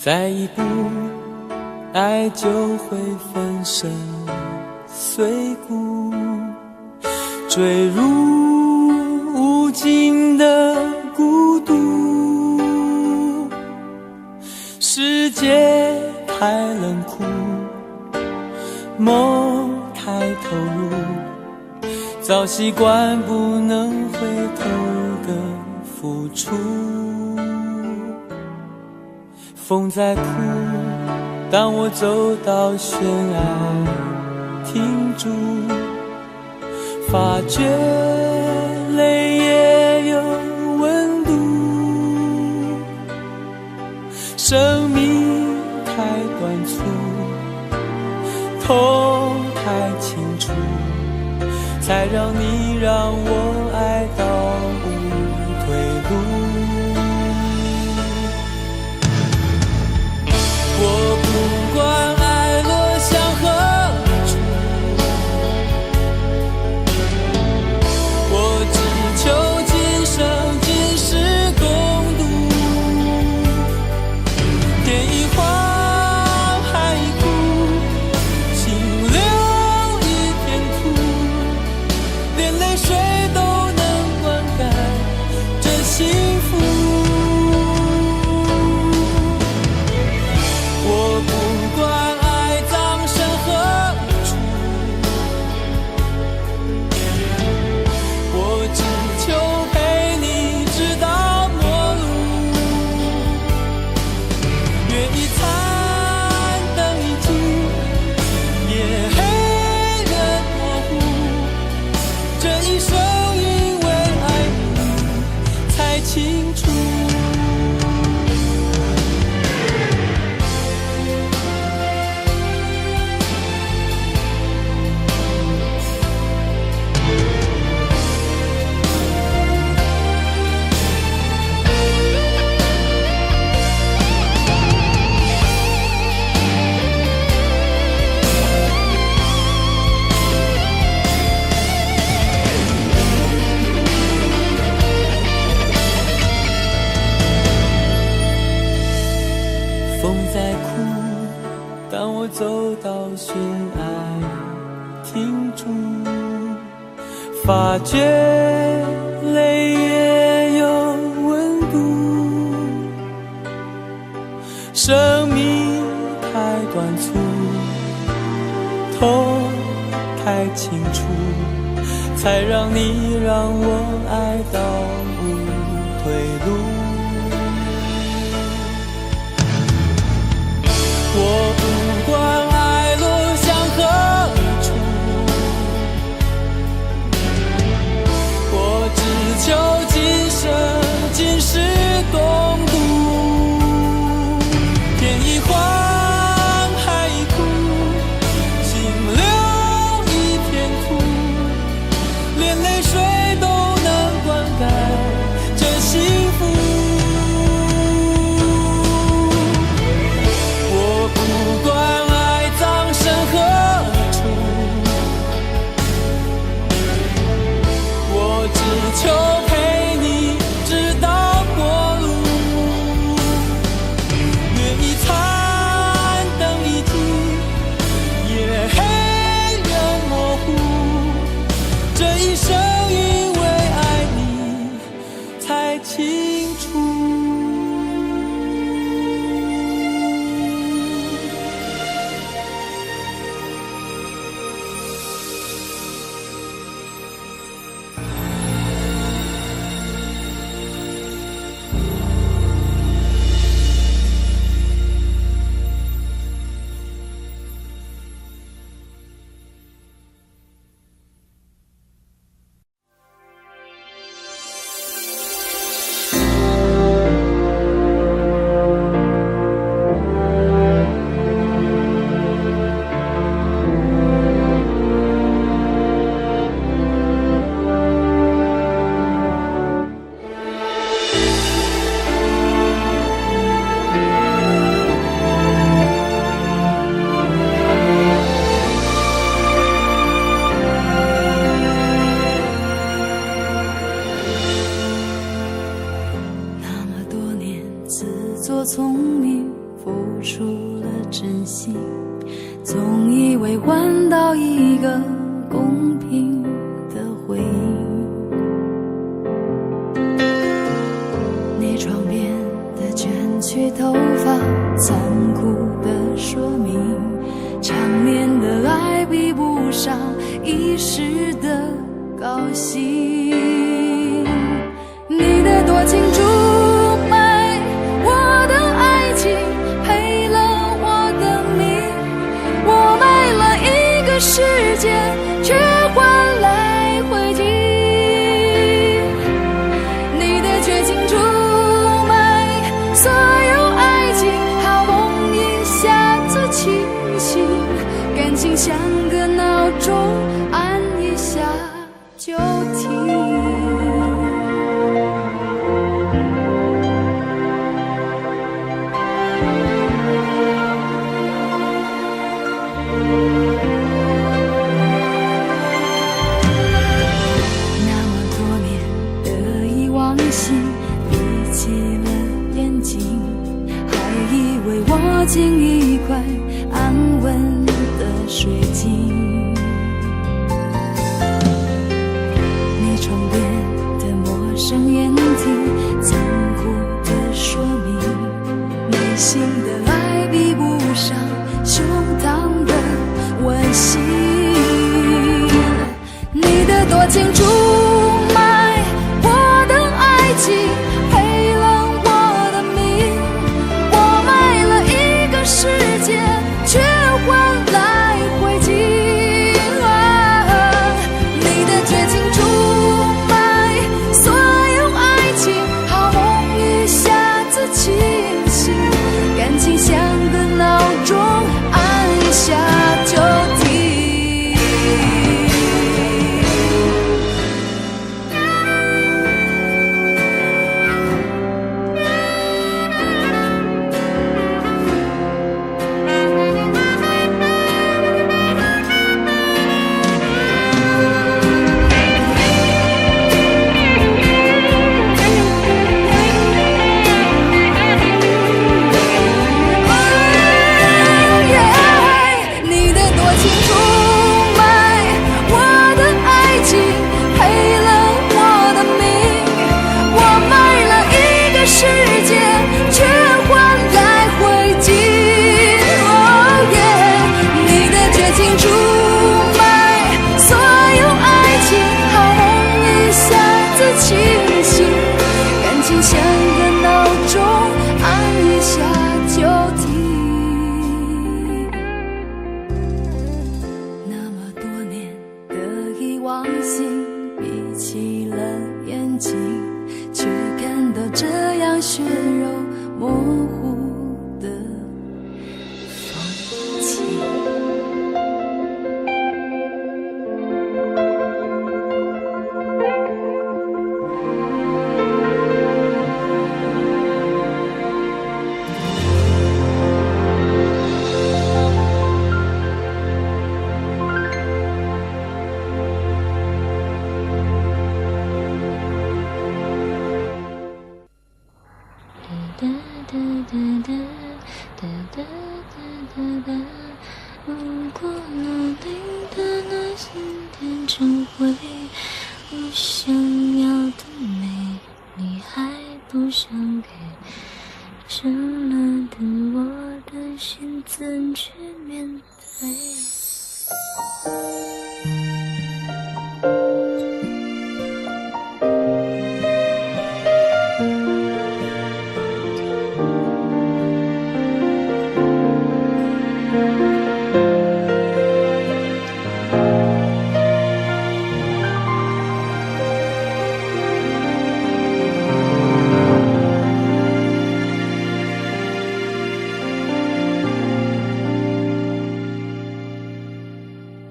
再一步，爱就会粉身碎骨，坠入无尽的孤独。世界太冷酷，梦太投入，早习惯不能回头的付出。风在哭，当我走到悬崖停住，发觉泪也有温度。生命太短促，痛太清楚，才让你让我爱到无退路。我不管爱落向何处，我只求今生今世共度。天一荒，海一枯，心留一片土，连泪水都清楚，发觉泪也有温度。生命太短促，头太清楚，才让你让我爱到无退路。我不管爱落向何处，我只求今生今世共度。天一荒，海一枯，心留一片土，连泪水都能灌溉这幸福。我不管爱葬身何处，我只求陪你直到过路。月一残，灯一尽，夜黑人模糊，这一生因为爱你才清楚。聪明付出了真心，总以为换到一个公平的回应。你床边的卷曲头发，残酷的说明，场面的爱比不上一时的高兴。你的多情注时间却换来灰烬，你的绝情出卖所有爱情，好梦一下子清醒，感情像个闹钟，按一下就停。进一块安稳的水晶，你床边的陌生眼睛，残酷的说明，内心的爱比不上胸膛的温馨。你的多情出卖我的爱情，赔了我的命，我卖了世界却换来灰烬，你的绝情出卖所有爱情，好梦一下子清醒，感情像个闹钟，按下就停。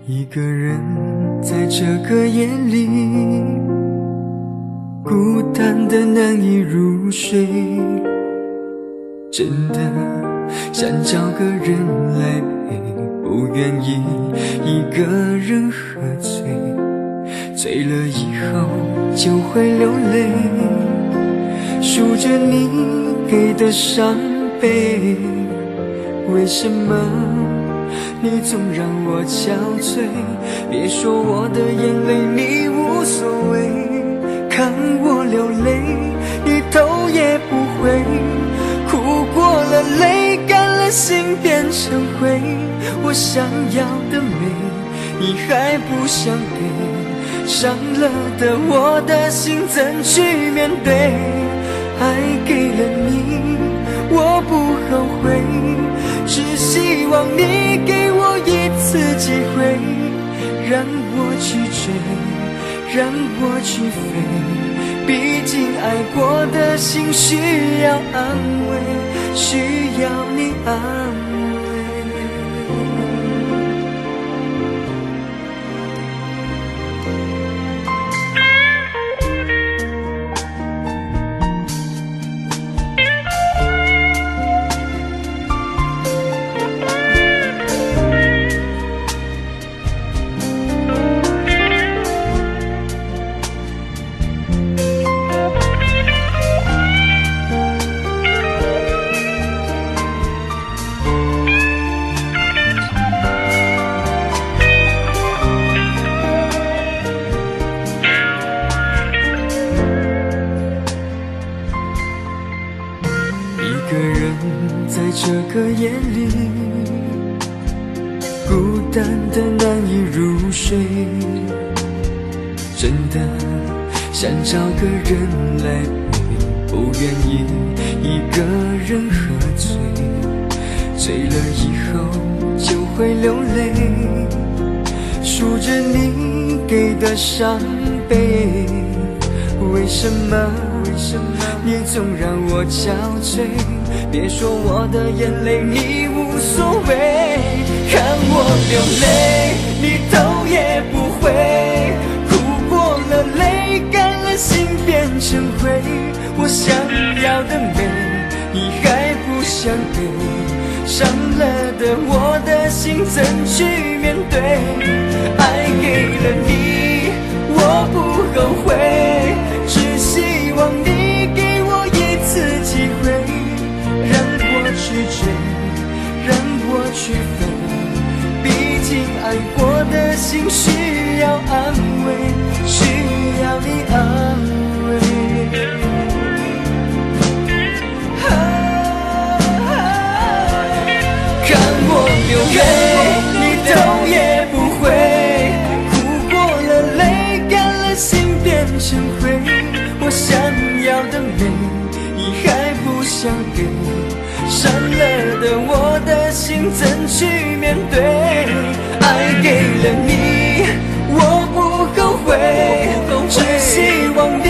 一个人在这个夜里，孤单的难以入睡，真的想找个人来陪，不愿意一个人喝醉，醉了以后就会流泪，数着你给的伤悲，为什么你总让我憔悴？别说我的眼泪你无所谓，看我流泪你头也不回，哭过了泪干了心变成灰，我想要的美你还不想给，伤了的我的心怎去面对？爱给了你我不后悔，只希望你给我一次机会，让我去追，让我去飞，毕竟爱过的心需要安慰，需要你安慰。这个夜里，孤单的难以入睡，真的想找个人来陪，不愿意一个人喝醉，醉了以后就会流泪，数着你给的伤悲，为什么你总让我憔悴？别说我的眼泪你无所谓，看我流泪你头也不回，哭过了泪干了心变成灰，我想要的美你还不想给，伤了的我的心怎去面对？爱给了你我不后悔，只希望你给我一次机会，让我去追，让我去飞，毕竟爱过的心需要安慰，需要你安慰。看我流泪你头也不回，哭过了泪干了心变成灰，我想要的美你还不想给，伤了的我的心怎去面对？爱给了你我不后悔，只希望你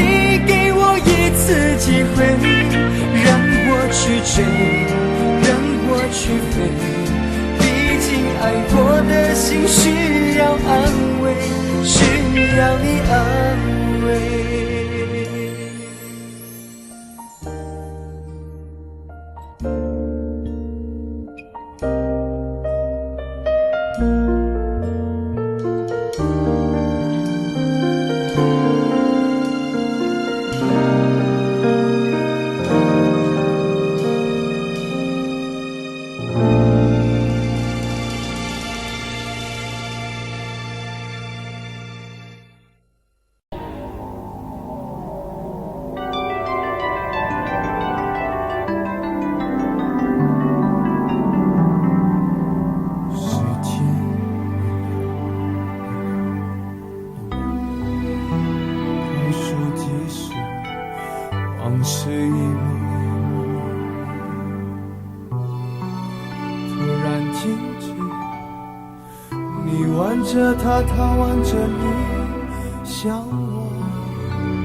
给我一次机会，让我去追，让我去飞，毕竟爱过的心需要安慰，需要你安慰。他挽着你向我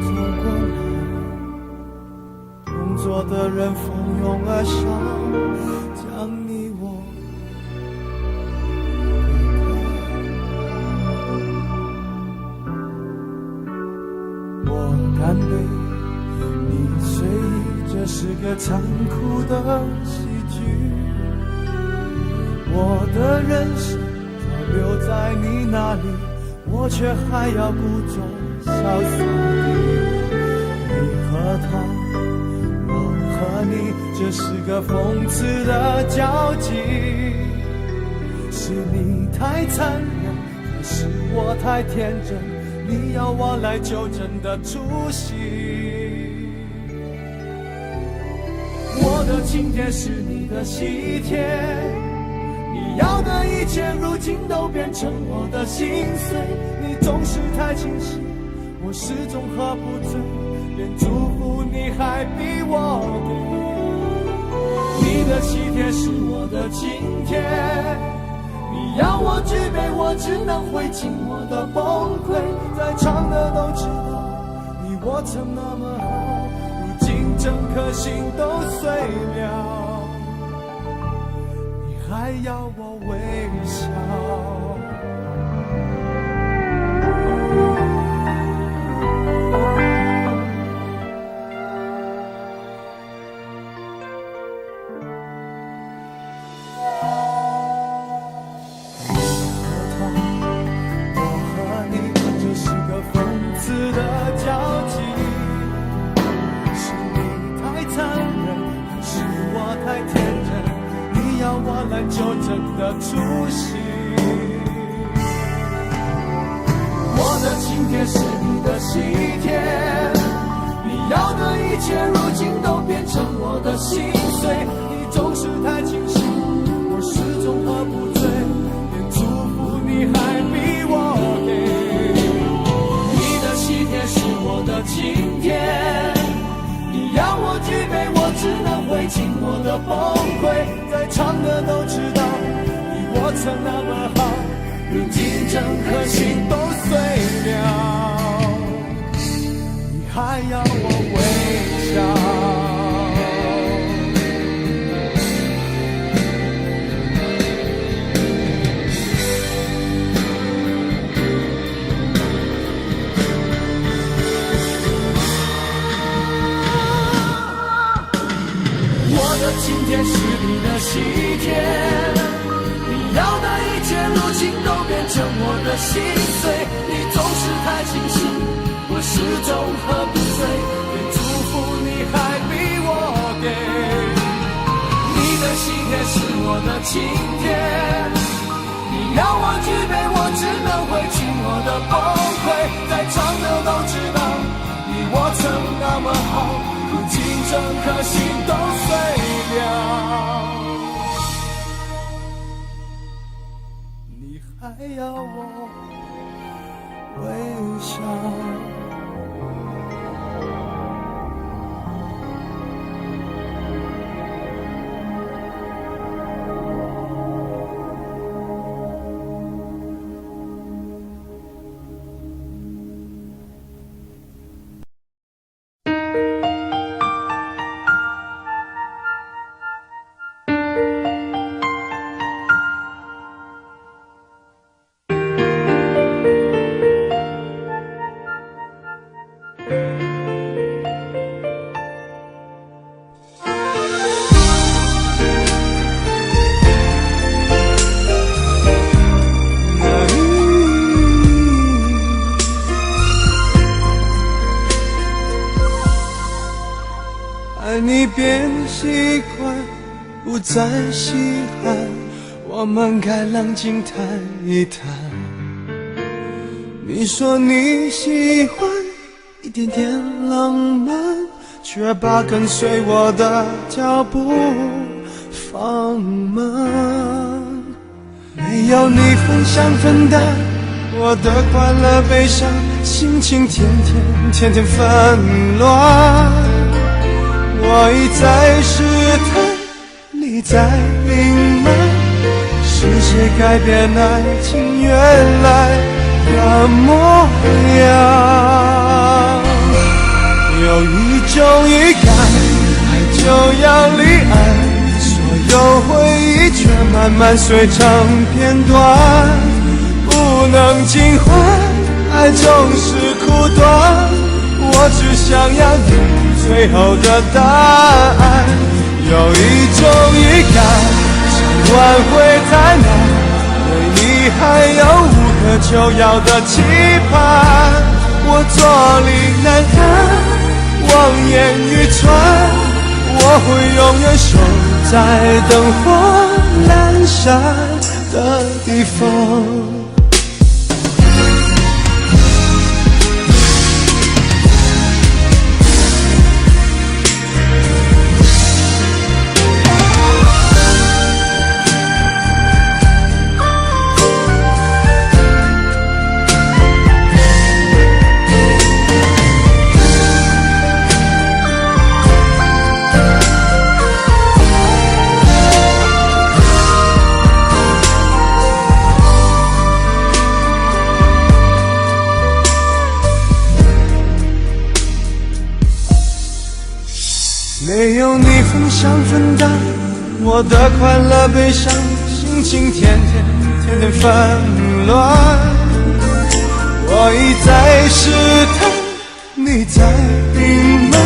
走过来，同桌的人蜂拥而上，将你我推开。悲，你随意，这是个残酷的喜剧。我的人生早留在你那里，我却还要故作潇洒地，你和他，我和你，这是个讽刺的交集。是你太残忍，还是我太天真？你要我来纠正的出息。我的请帖是你的喜帖，你要的一切如今都变成我的心碎。你总是太清醒，我始终喝不醉，连祝福你还逼我给。你的喜帖是我的请帖，你要我举杯，我只能会尽我的崩溃。在场的都知道，你我曾那么好，如今整颗心都碎了，你还要我微笑。纠正的出息，我的请帖是你的喜帖，你要的一切如今都变成我的心碎。你总是太清醒，我始终喝不醉，连祝福你还逼我给。你的喜帖是我的请帖，你要我举杯，我只能会尽我的崩溃。在场的都知道，你我曾那么好，如今整颗心都碎了，你还要我微笑。今天是你的喜帖，你要的一切如今都变成我的心碎。你总是太清醒，我始终喝不醉，连祝福你还逼我给。你的喜帖是我的请帖，你要我举杯，我只能会尽我的崩溃。在场的都知道，你我曾那么好，如今整颗心都碎了，你还要我微笑。你变习惯，不再稀罕，我们该冷静谈一谈。你说你喜欢一点点浪漫，却把跟随我的脚步放慢。没有你分享分担我的快乐悲伤，心情天天纷乱。我一再试探，你在隐瞒，是谁改变爱情原来的模样？有一种预感，爱就要离岸，所有回忆却慢慢碎成片段，不能尽欢，爱总是苦短。我我只想要你最后的答案。有一种预感，想挽回太难，对你还有无可救药的期盼。我坐立难安，望眼欲穿，我会永远守在灯火阑珊的地方。没有你分享分担我的快乐悲伤，心情天天纷乱。我一再试探，你在隐瞒，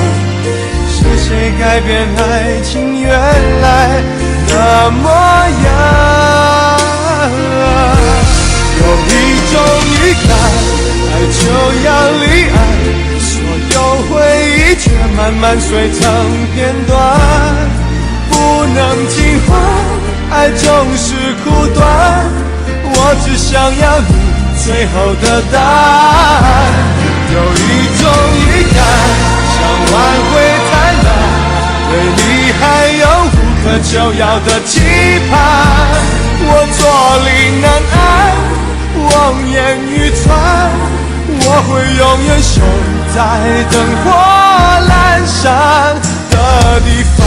是谁改变爱情原来的模样？有一种预感，爱就要离岸，所有回忆却慢慢碎成片段，不能尽欢，爱总是苦短。我只想要你最后的答案。有一种预感，想挽回太难，对你还有无可救药的期盼。我坐立难安，望眼欲穿，我会永远守在灯火阑珊的地方。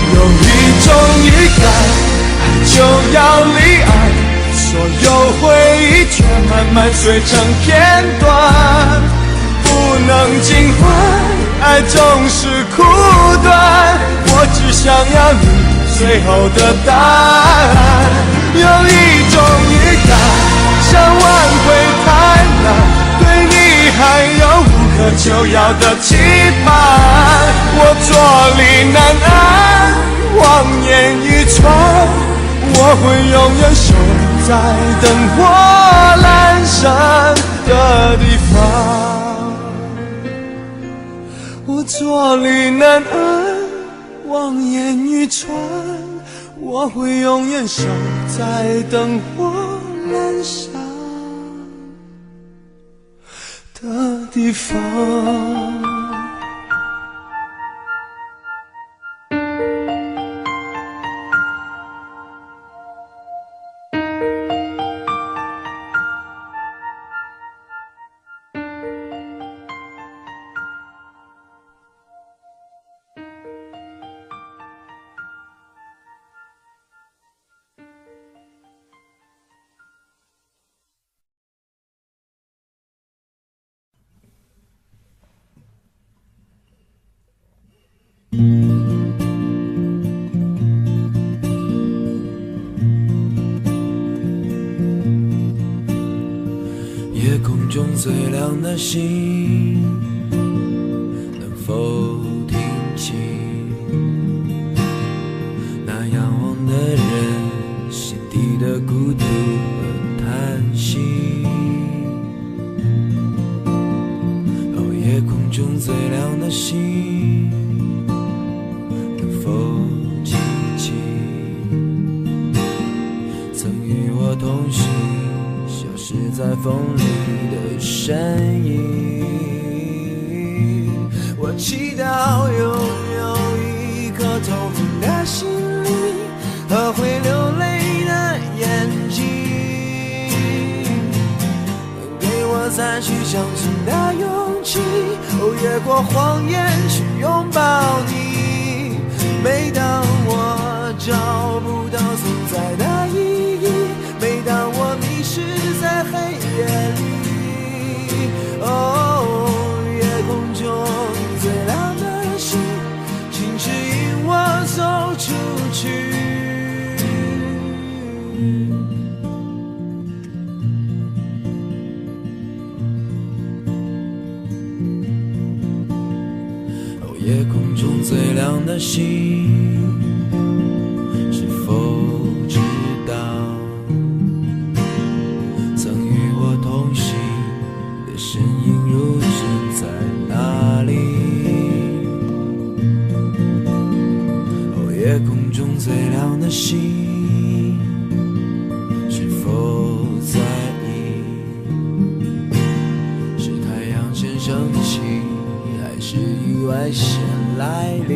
有一种预感，爱就要离岸，所有回忆却慢慢碎成片段，不能尽欢，爱总是苦短。我只想要你最后的答案。有一种预感，想挽回太难，对你还有无可救药的期盼。我坐立难安，望眼欲穿，我会永远守在灯火阑珊的地方。我坐立难安，望眼欲穿，我会永远守在灯火阑珊的地方。夜空中最亮的星，能否听清那仰望的人心底的孤独和叹息？哦，夜空中最亮的星，能否记起曾与我同行消失在风里的身影？我祈祷拥有一颗透明的心灵和会流泪的眼睛，给我再去相信的勇气，越过谎言去拥抱你。每当我找不到存在的意义，每当我迷失在黑夜里，哦，夜空中最亮的星，竟是因夜空中最亮的星，是否知道曾与我同行的身影如今在哪里？哦，夜空中最亮的星，是否在意？是太阳先升起，还是意外先来临？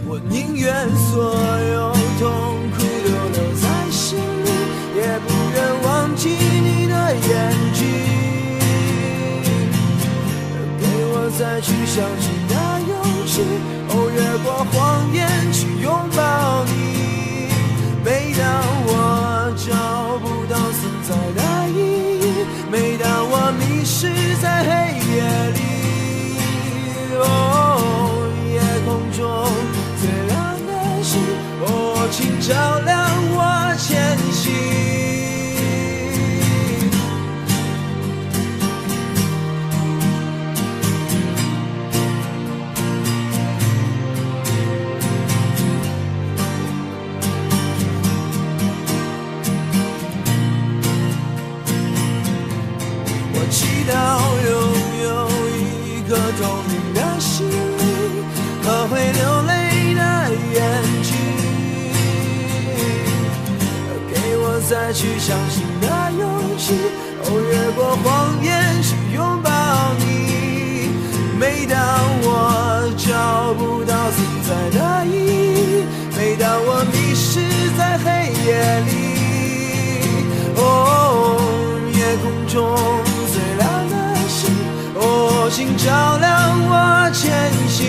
我宁愿所有痛苦都留在心里，也不愿忘记你的眼睛。给我再去相信的勇气，哦，越过谎言去拥抱你。每当我找不到存在的意义，每当我迷失在黑夜里，哦，夜空中最亮的星，哦，请照亮我前行。我祈祷拥有一颗透明的心灵和会流泪的眼睛，给我再去相信的勇气，哦，越过谎言去拥抱你。每当我找不到存在的意义，每当我迷失在黑夜里，哦，夜空中最亮的星，哦，请照亮我前行。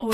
我